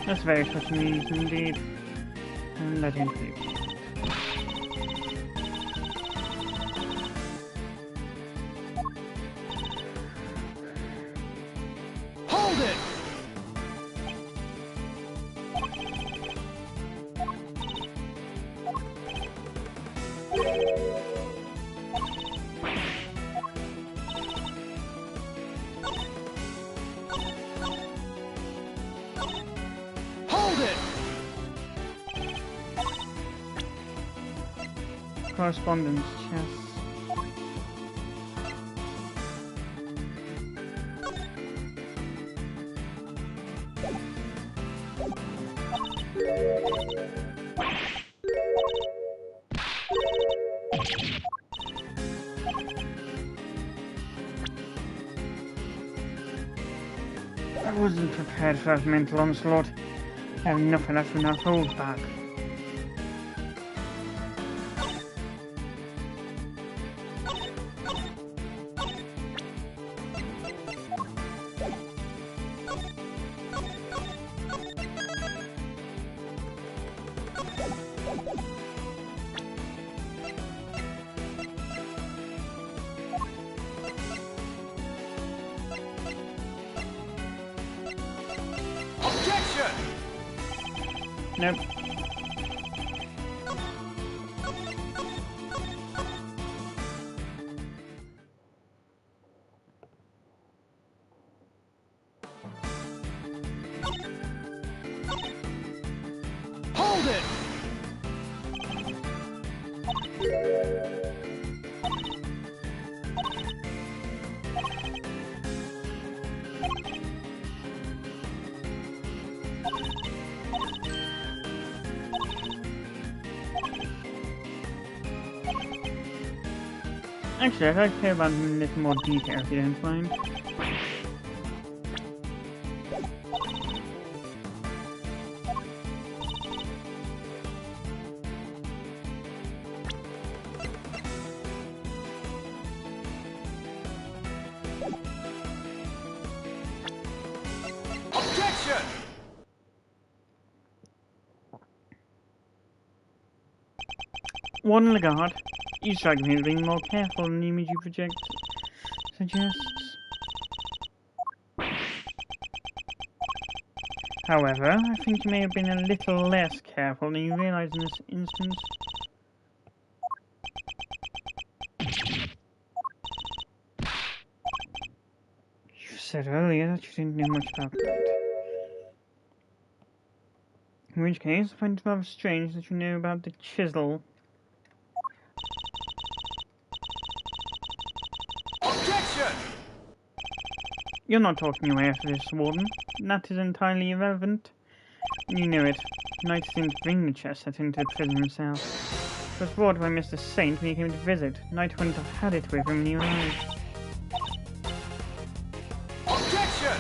That's very touching news indeed. And let him sleep. Hold it! Hold it! Correspondence chest. I wasn't prepared for that mental onslaught. I have nothing left enough to hold back. Objection! Nope. Hold it! Actually, I'd like to hear about a little more detail if you don't mind. Objection! Warden Lagarde, you strike me as being more careful than the image you project suggests. However, I think you may have been a little less careful than you realize in this instance. You said earlier that you didn't know much about that. In which case, I find it rather strange that you know about the chisel. Objection! You're not talking your way after this, Warden. That is entirely irrelevant. You knew it. Knight didn't bring the chess set into the prison himself. It was brought by Mr. Saint when he came to visit. Knight wouldn't have had it with him when he arrived. Objection!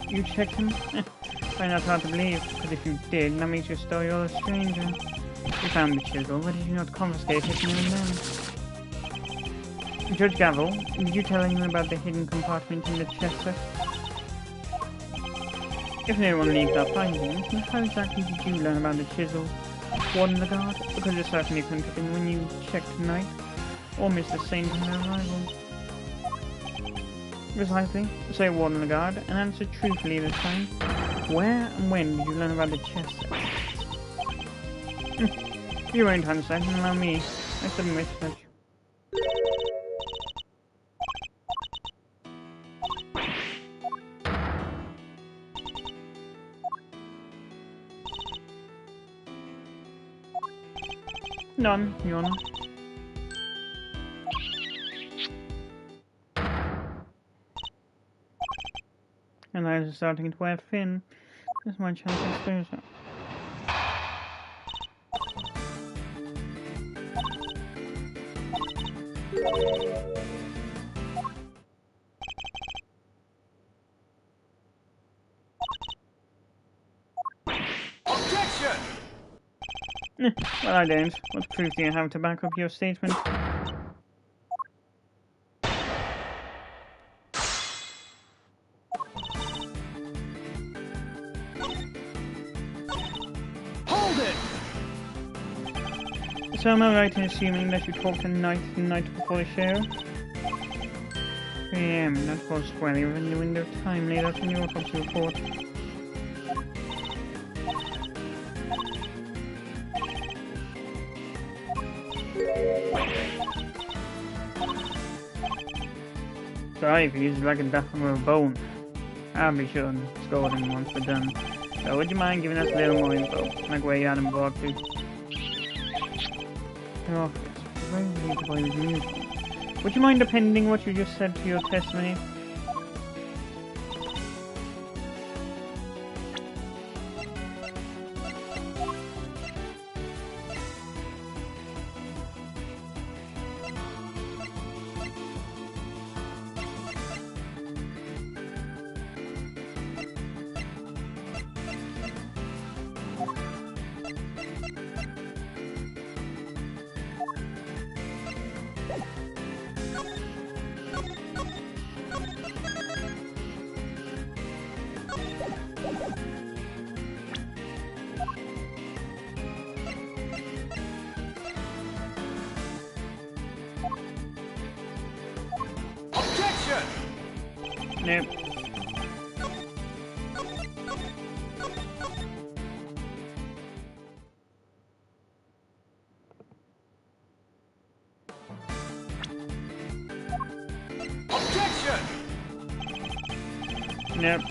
You checked him? Find out hard to believe, because if you did, that makes your story all a stranger. You found the chisel, why did you not confiscate it now and then? Judge Gavel, did you tell anyone about the hidden compartment in the chest set? If no one leaked our findings, then how exactly did you learn about the chisel? Warden the guard? Because it certainly couldn't have been when you checked tonight, or Mr. Saint on their arrival. Precisely. Say Warden the guard, and answer truthfully this time. Where and when did you learn about the chest set? You won't answer, and allow me. I submit that. None, Your Honor. And I was starting to wear thin. This is my chance to do so. Objection! Well, I don't. What proof do you have to back up your statement? Hold it! So am I right in assuming that you talked to Knight the night before the show? 3 AM, that was well within the window of time laid out in your autopsy report. Sorry if you use like a duck or a bone. I'll be sure and score them once we're done. So would you mind giving us a little more info, like where you had him brought to? Oh, it's very relatable with music. Would you mind appending what you just said to your testimony? Objection! Nope. Objection! Nope.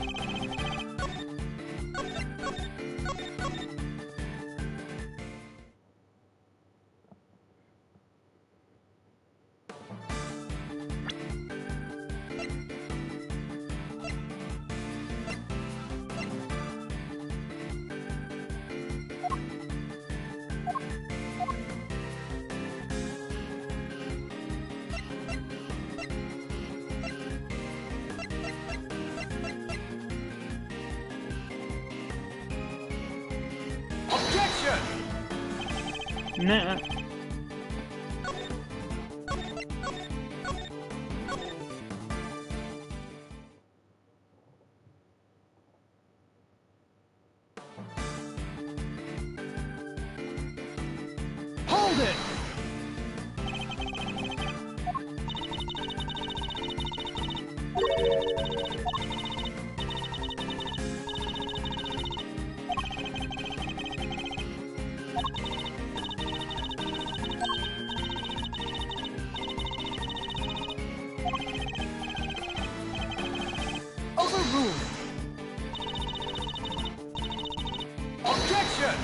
Objection! Nah. Hold it! Overruled. Objection!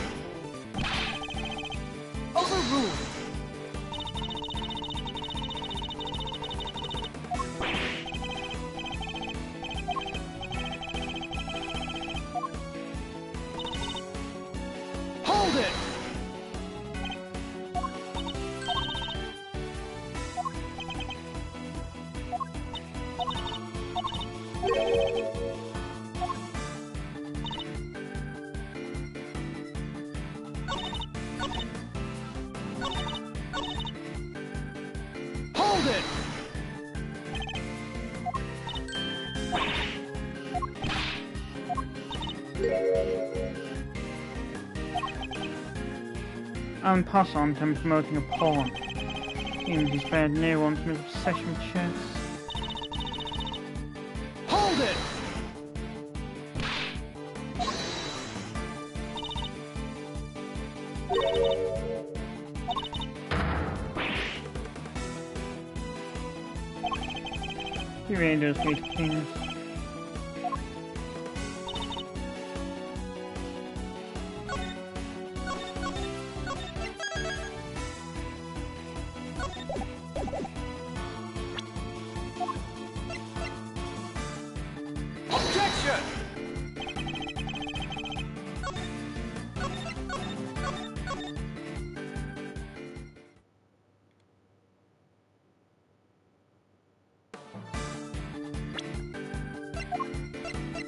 Overruled. Hold it! I'm pass on to him promoting a pawn. Seems he spared no one from his obsession with chess. Hold it! He really does hate kings. Objection!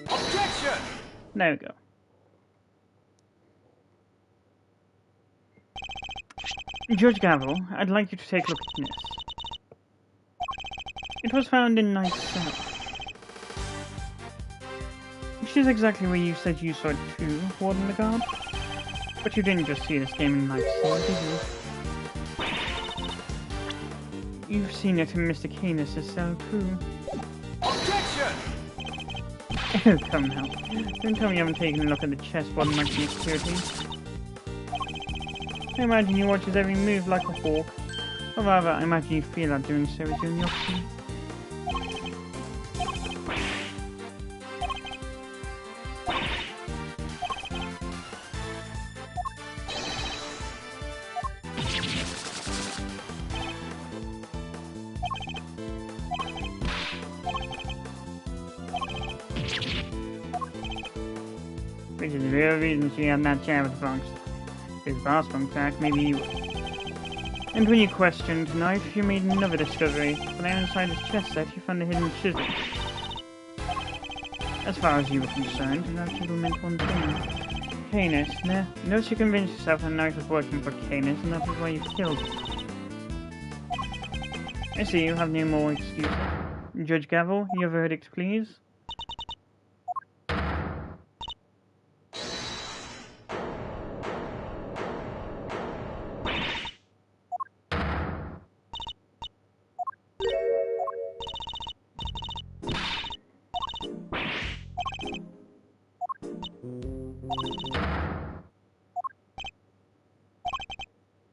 Objection! There we go. Judge Gavel, I'd like you to take a look at this. It was found in Knight's cell. Which is exactly where you said you saw it too, Warden Lagarde. But you didn't just see this game in Knight's cell, did you? You've seen it in Mr. Canis' cell too. Objection! Oh, come now. Don't tell me you haven't taken a look at the chessboard and maximum security. I imagine you watch his every move like a hawk. Or rather, I imagine you feel like doing so with doing the opposite. Which is the real reason she had that chat with the Bronx. His boss from crack, maybe you would. And when you questioned tonight, you made another discovery. When inside his chest set, you found a hidden chisel. As far as you were concerned, that chisel meant one thing. Canis, notice you convinced yourself that Knight was working for Canis, and that is why you killed him. I see you have no more excuses. Judge Gavel, your verdict, please.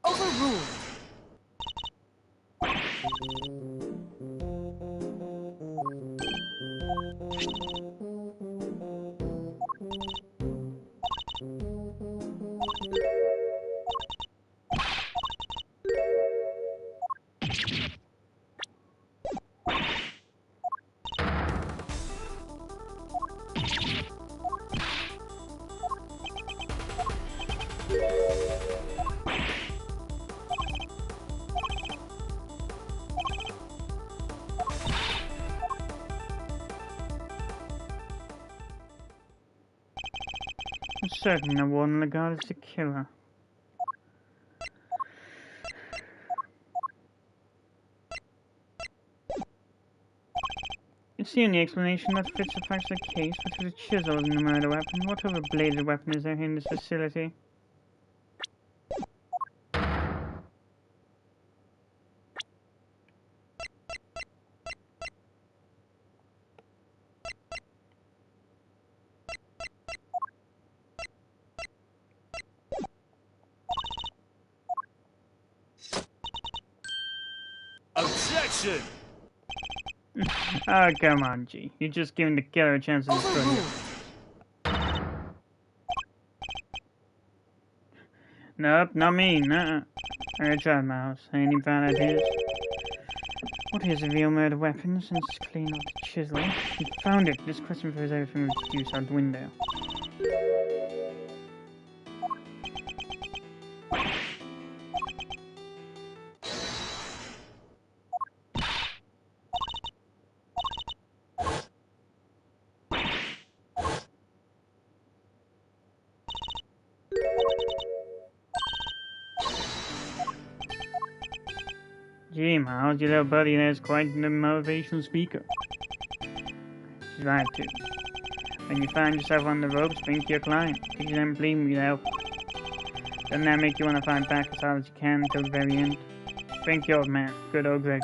Overruled! I'm certain that Warden Lagarde is the killer. It's the only explanation that fits the facts of the case, but with a chisel in the murder weapon, what other bladed weapon is there in this facility? Objection! Oh, come on, G. You're just giving the killer a chance to destroy you. Nope, not me, nuh-uh. I tried, Mouse. Any bad ideas? What is a real murder weapon since it's clean off the chisel? He found it. This question throws everything reduced out the window. Gee, Miles, your little buddy there's quite the motivational speaker. She's right, too. When you find yourself on the ropes, drink your climb. Could you then plead me help? Doesn't that make you want to fight back as hard as you can until the very end? Drink your old man, good old Greg.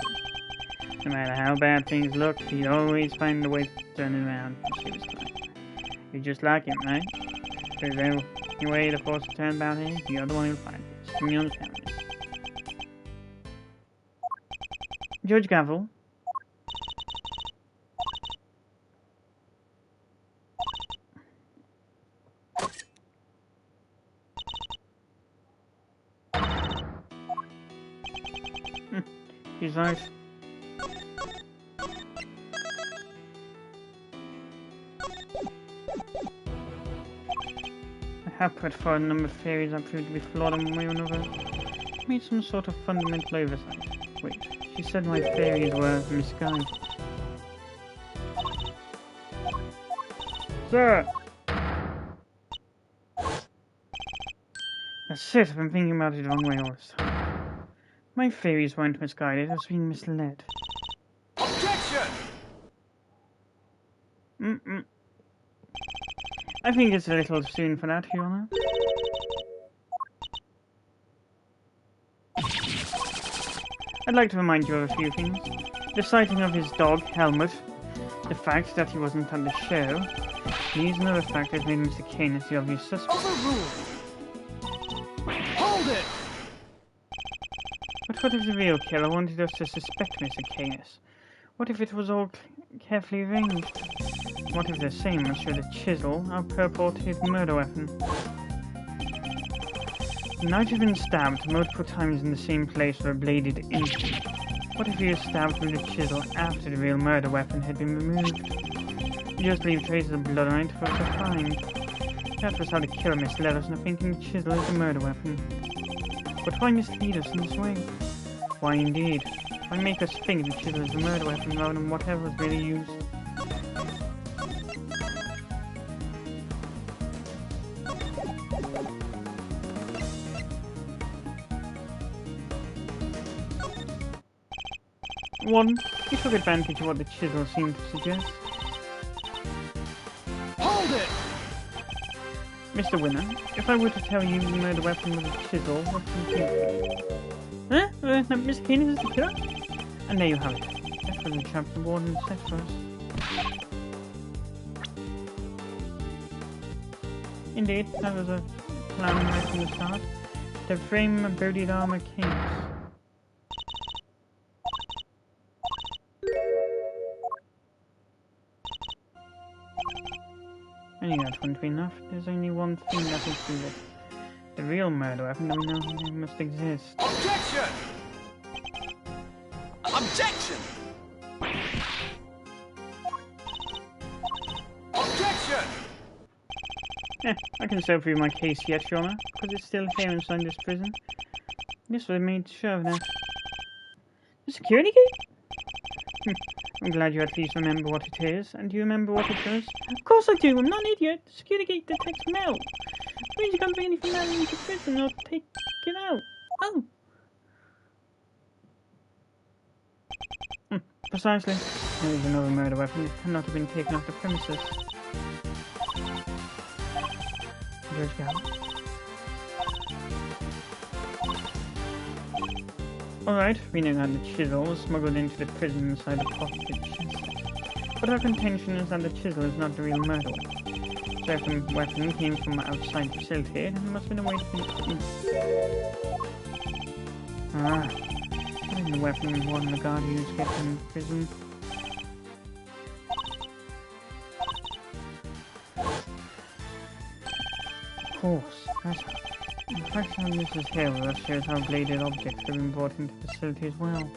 No matter how bad things look, he'd always find a way to turn it around and save his climb. You're just like him, right? If there's any way to force a turn about here, you're the one who'll find it. Can you understand this? Judge Gavel. He's right. I have put forward a number of theories that proved to be flawed in one way or another. I made some sort of fundamental oversight. Wait, she said my theories were misguided. Sir! That's it, I've been thinking about it the wrong way all this time. My theories weren't misguided, I was being misled. Objection! I think it's a little soon for that, Your Honor. I'd like to remind you of a few things. The sighting of his dog, Helmut. The fact that he wasn't at the show. These and other factors made Mr. Canis the obvious suspect. Overruled! Hold it! But what if the real killer wanted us to suspect Mr. Canis? What if it was all carefully arranged? What if the same Monsieur the Chisel, our purported murder weapon? The knight had been stabbed multiple times in the same place with a bladed instrument. What if he was stabbed with a chisel after the real murder weapon had been removed? You just leave traces of blood on it for us to find. That was how the killer misled us into thinking the chisel is a murder weapon. But why mislead us in this way? Why indeed? Why make us think the chisel is a murder weapon rather than whatever was really used? One, he took advantage of what the chisel seemed to suggest. Hold it! Mr. Winner, if I were to tell you you made a weapon with a chisel, what do you think? Huh? Mr. Canis is the killer? And there you have it. That was the trap the warden set for us. Indeed, that was a plan right from the start. To frame a bodied armor Canis. I knew that wouldn't be enough. There's only one thing that will do it. The real murder weapon that we know must exist. Objection! Objection! Objection! I can still prove my case yet, Your Honor, because it's still here inside this prison. This would have made sure of that. The security gate? I'm glad you at least remember what it is. And do you remember what it does? Of course I do, I'm not an idiot. The security gate detects mail. It means you can't bring anything out into prison or take it out. Oh. Precisely. There is another murder weapon. It cannot have been taken off the premises. Judge Gallup. Alright, we know that the chisel was smuggled into the prison inside the pocket chest. But our contention is that the chisel is not the real murder weapon. So if the weapon came from outside the facility, then there must have been a way to the weapon one of the guard used to get in prison. Of course, that's how. In fact, how this is here with us shows how bladed objects have been brought into the facility as well.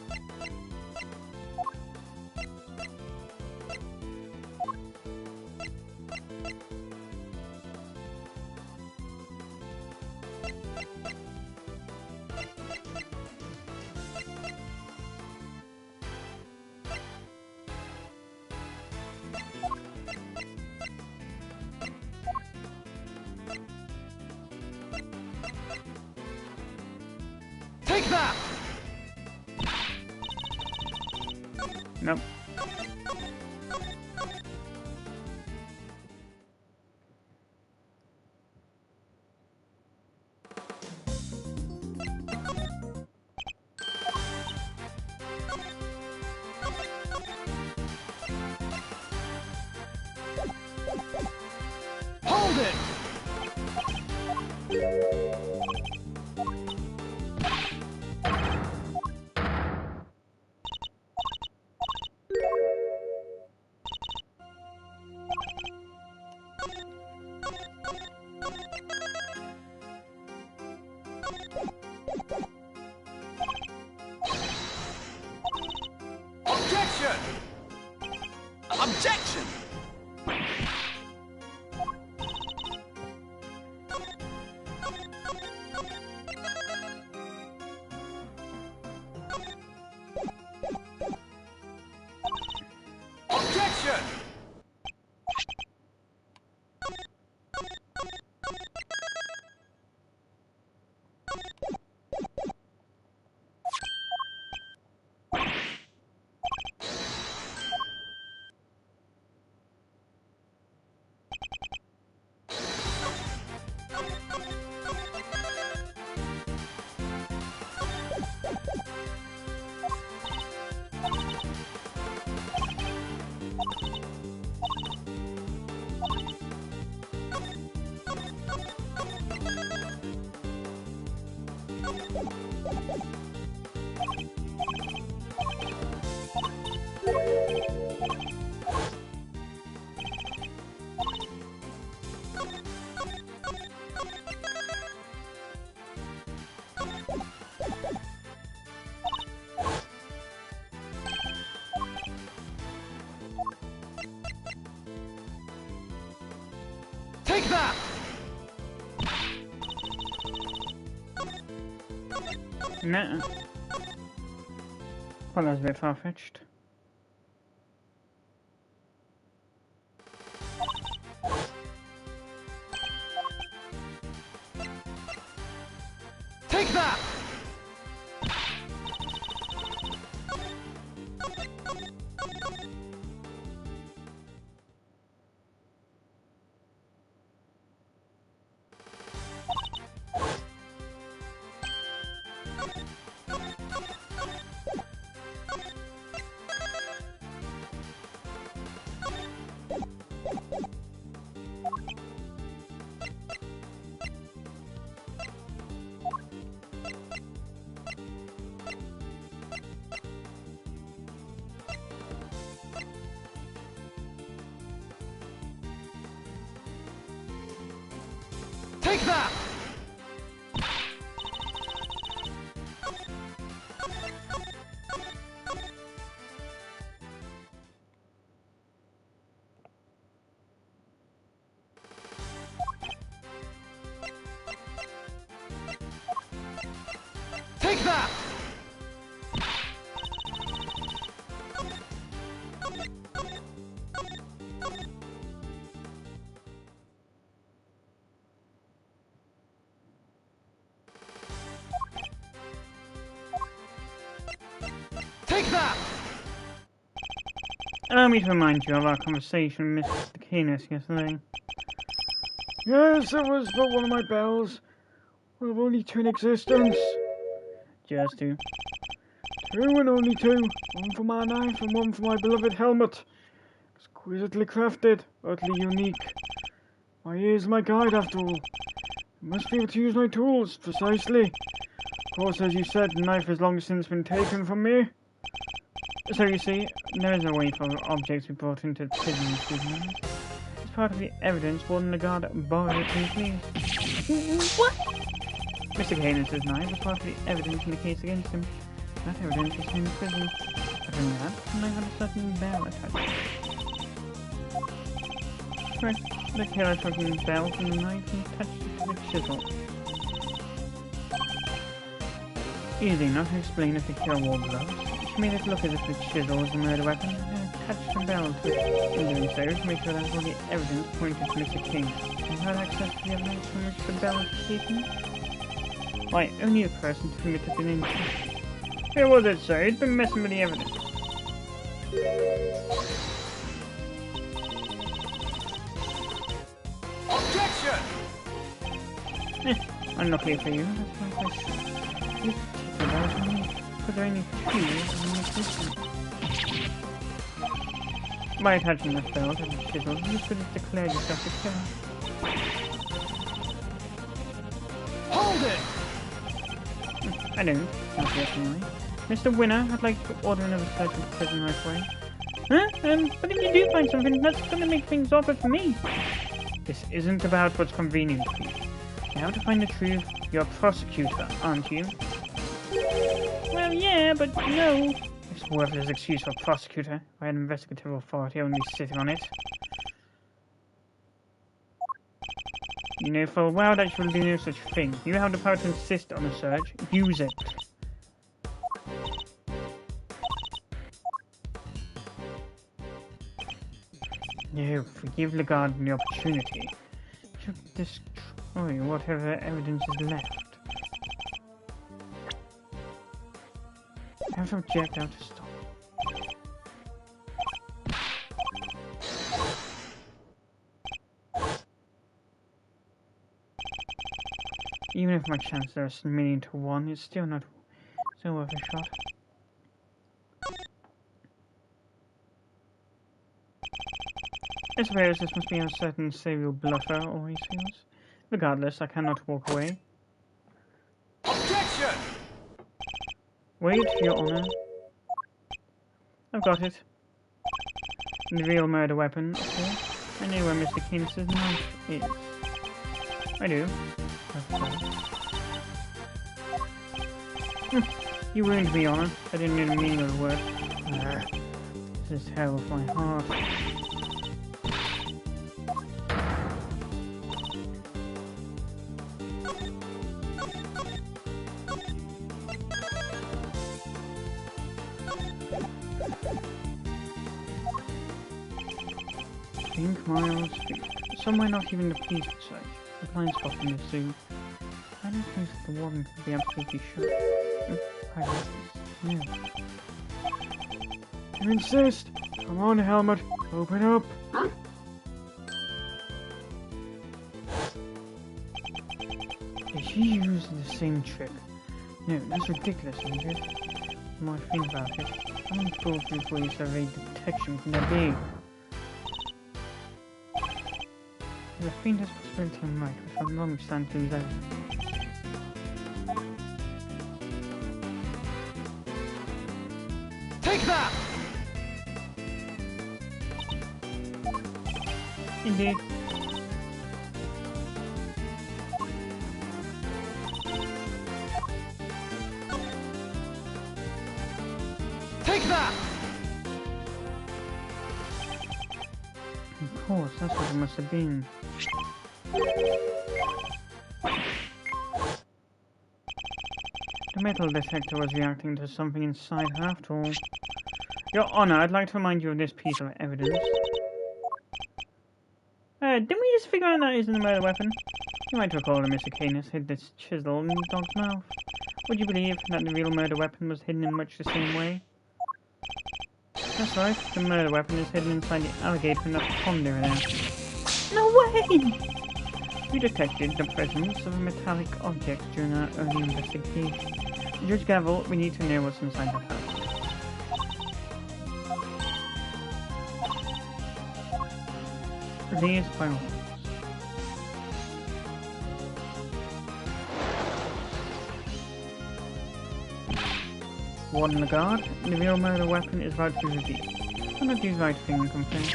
Take that! Nope. Hold it! Objection! Objection! Objection! Take that! Nah. Well, that's a bit far-fetched. Take that! Take that! Take that! Take that! Allow me to remind you of our conversation with Mr. Canis yesterday. Yes, it was but one of my bells. One of only two in existence. Just two. Two and only two. One for my knife and one for my beloved helmet. Exquisitely crafted, utterly unique. My ears are my guide after all. I must be able to use my tools, precisely. Of course, as you said, the knife has long since been taken from me. So you see, there is a way for objects to be brought into prison treatment. It's part of the evidence Warden Lagarde borrowed it from police. What? Mr. Canis' knife was part of the evidence in the case against him. That evidence was in prison. But in that, the knife had a certain bell attached. Correct. The killer took the bell from the knife and attached it to the chisel. Easy enough to explain if the killer wore gloves. She made it look as if the chisel was a murder weapon and attached the bell to it. In doing so, to make sure that all the evidence pointed to Mr. King. You had access to the evidence from which the bell was taken? Why, only the person to whom it had been entrusted. Who was it, sir? He'd been messing with the evidence. Objection! Unluckily for you, that's my question. These particular balls only put only 2 in existence. By attaching the spell to the chisel, you could have declared yourself a killer. Hold it! I don't, not yet anyway. Mr. Winner, I'd like to order another search of the prison right away. Huh? But if you do find something, that's gonna make things awkward for me. This isn't about what's convenient for you. You have to find the truth. You're a prosecutor, aren't you? Well, yeah, but no. It's a worthless excuse for a prosecutor. I had investigative authority, I wouldn't be sitting on it. You know full well that you will do no such thing. You have the power to insist on a search. Use it. No, forgive Lagarde the opportunity. To destroy whatever evidence is left. I have to object out to stop. Even if my chances are a million to 1, it's still not so worth a shot. I suppose this must be a certain serial bluffer always feels. Regardless, I cannot walk away. Objection! Wait, Your Honor. I've got it. The real murder weapon, of course. I know where Mr. Keenest's knife is. I do. You wound me, Honor. I didn't even mean those words. This is hell with my heart. Think miles feet. Somewhere not even the police would say. A blind spot in the zoo. I don't think that the warden could be absolutely sure. No. You insist! Come on, Helmut! Open up! Did she use the same trick? No, that's ridiculous, isn't it? The more I think about it, how many foolproof ways of evade detection can there be? The faintest possibility I'm right, which I'm long stand to lose out. Take that! Indeed. Take that! Of course, that's what it must have been. The metal detector was reacting to something inside her after all. Your Honor, I'd like to remind you of this piece of evidence. Didn't we just figure out that isn't a murder weapon? You might recall that Mr. Canis hid this chisel in the dog's mouth. Would you believe that the real murder weapon was hidden in much the same way? That's right, the murder weapon is hidden inside the alligator in that pond over there. No way! We detected the presence of a metallic object during our early investigation. Judge Gavel, we need to know what's inside the house. Released by orders. Warden Lagarde, the real murder weapon is about to be revealed. Why not do the right thing and complain?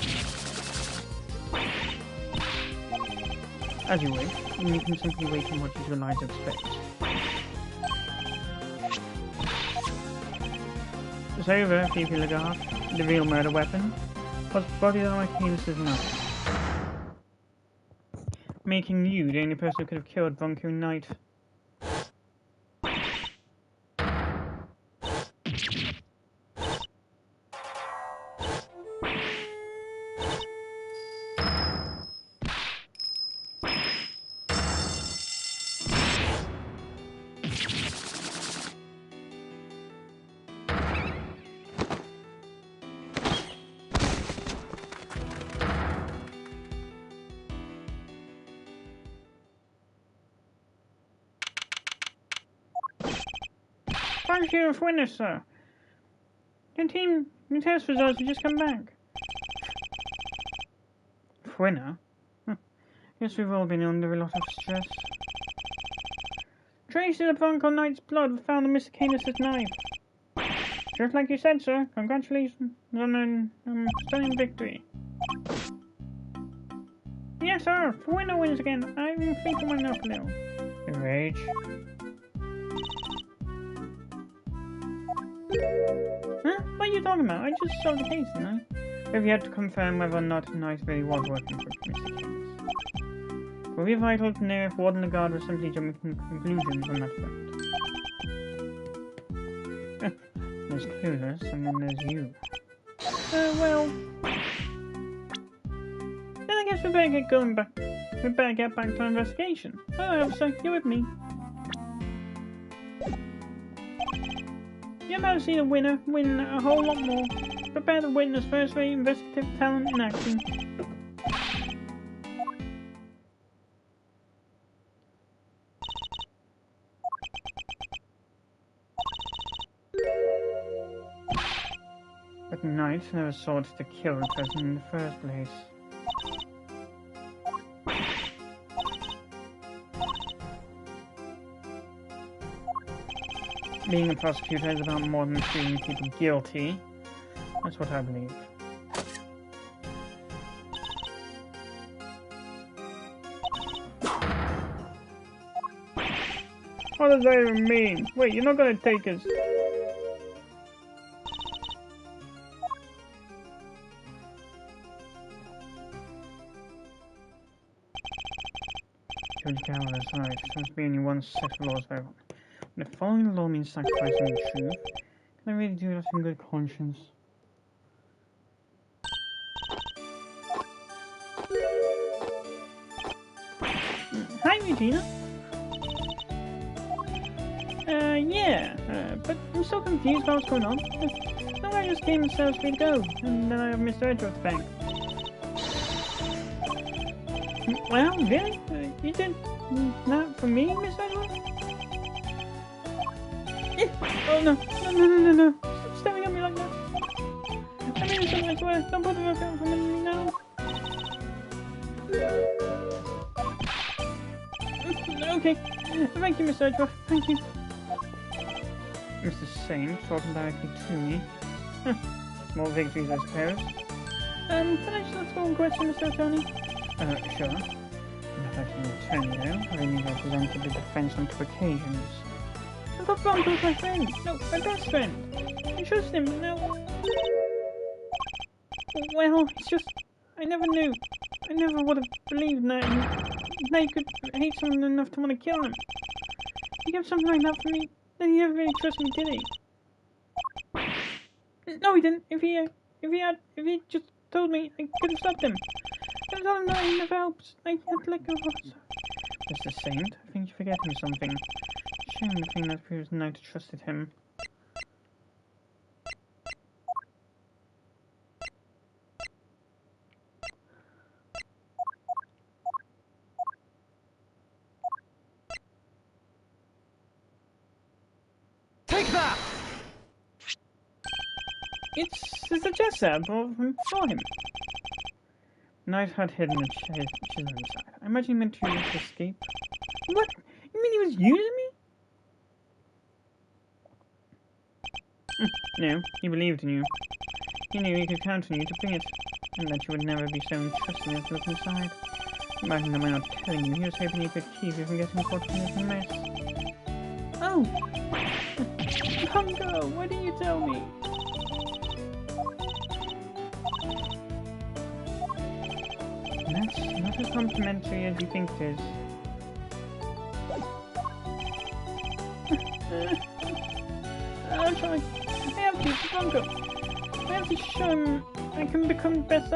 As you wish, you can simply wait and watch as your lives of space. It's over, Phoebe Lagarde. The real murder weapon was bodied on my penis's mouth. Making you the only person who could have killed Bronco Knight. Charge here of winner, sir. The test results have just come back. Winner? Guess we've all been under a lot of stress. Traces of Uncle Knight's blood were found on Mr. Canis' knife. Just like you said, sir. Congratulations on a stunning victory. Yes, sir. Winner wins again. I'm thinking one up a little. Rage. Huh? What are you talking about? I just solved the case, didn't I? We've yet to confirm whether or not Knight really was working for Mr. Canis. It will be vital to know if Ward and the guard were simply jumping to conclusions on that front. There's Clueless, and then there's you. Well... Then I guess we better get going back. We better get back to our investigation. Oh, officer, you're with me. You're about to see the winner win a whole lot more. Prepare to witness first-rate investigative talent in action. But Knight never sought to kill the president in the first place. Being a prosecutor is about more than treating people guilty. That's what I believe. What does that even mean? Wait, you're not gonna take us... Judge Gallagher is right. There seems to be only one set of laws for everyone. But if following the law means sacrificing the truth, can I really do that in good conscience? Hi, Regina. Yeah, but I'm so confused about what's going on. No, I just came and said I was free to go, and then I have Mr. Edgeworth at the bank. Well, really? You did that for me, Mr. Edgeworth? Oh, no. No. Stop staring at me like that. I mean something, I swear. Don't put the work out from me now. Okay. Thank you, Mr. Edgeworth. Thank you. Mr. Saint talking directly to me. More victories, I suppose. Can I just ask one question, Mr. Attorney? Sure. I'm not actually an attorney, though. I only represented the defense on 2 occasions. I got Bronco with my friend. No, my best friend. I trust him, but now... Well, it's just... I never knew. I never would have believed that they could hate someone enough to want to kill him. He kept something like that for me. Then he never really trusted me, did he? No, he didn't. If he just told me, I could have stopped him. I told him that he never helps. I had to let go of it. Mr. Saint, I think you're forgetting something. Shame the thing that proves Knight trusted him. Take that! It's a gesture for him. Knight had hidden a chisel inside. I imagine he meant to use it to escape. What? You mean he was using me? No, he believed in you. He knew he could count on you to bring it, and that you would never be so interesting as to look inside. Imagine him not telling you. He was hoping he could keep you from getting caught in this mess. Oh! Bungo, why didn't you tell me? That's not as complimentary as you think it is. I'll try. I have to, Bungo. I have to show him I can become the best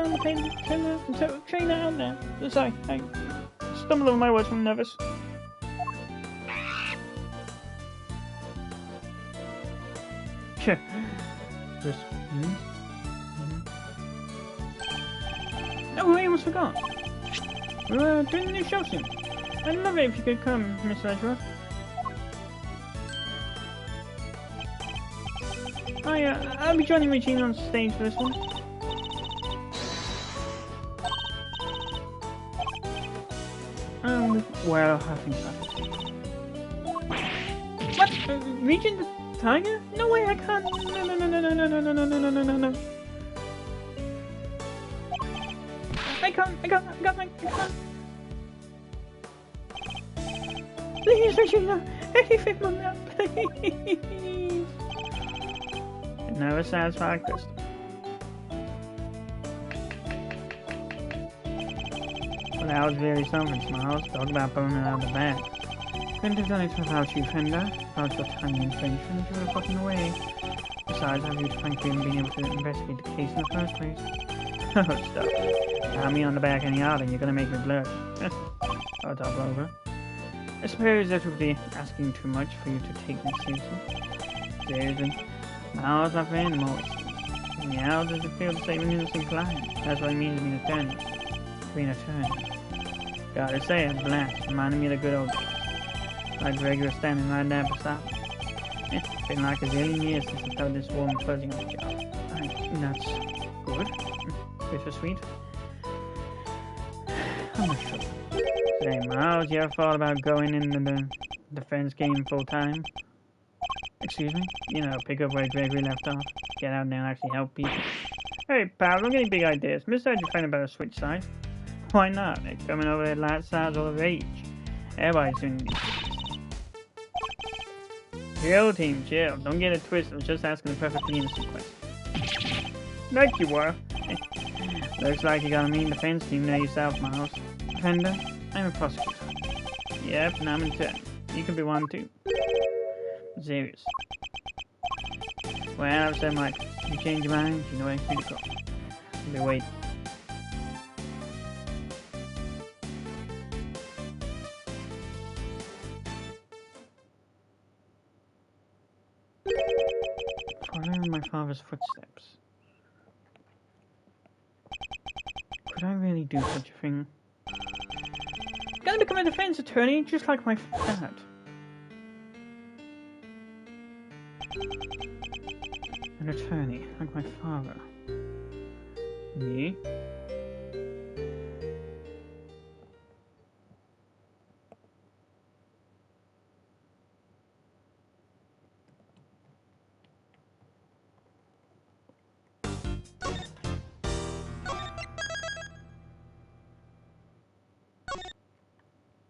trainer out there. Sorry, I stumbled over my words from nervous. Sure. Just... Oh, I almost forgot. We're doing a new show soon. I'd love it if you could come, Miss Edgeworth. Oh yeah, I'll be joining Regina on stage for this one. Well, I think so. What? Regent the Tiger? No way, I can't. No, no, no, no, no, no, no, no, no, no, no, no, no. I can't. Please, Regina, anything on that, please. It never satisfied Crystal. Well, that was very something, Smiles. Talk about pulling it out of the bag. Couldn't have done it without you, Fender. Without your tiny invention, you would have gotten away. Besides, I've used Frank being able to investigate the case in the first place. Oh, stop. Pat me on the back any harder and you're gonna make me blush. Oh, it's all over. I suppose that would be asking too much for you to take me seriously. Seriously. Miles, my friend, most. And how does it feel to save an innocent client? That's what it means to be an attorney. To be an attorney. Gotta say, a blast. Reminded me of the good old days. Like Greg was standing right there beside me. It's been like a zillion years since I felt this warm fuzzy on the job. That's good. Bittersweet. I'm not sure. Say, Miles, you ever thought about going into the defense game full time? Excuse me? You know, pick up where Gregory left off. Get out there and actually help people. Hey, pal, don't get any big ideas. Miss said your friend about to switch sides. Why not? They're coming over at light sides all the rage. Everybody's doing these. Chill, team, chill. Don't get it twisted. I was just asking a perfectly innocent question. Like you were. Looks like you got a mean defense team there yourself, Miles. Fender, I'm a prosecutor. Yep, and I'm an attorney. You can be one too. Serious. Well, I've said my. You change your mind, you know where to go. I'll be waiting. Following my father's footsteps. Could I really do such a thing? Gonna become a defense attorney, just like my dad. An attorney, like my father. Me?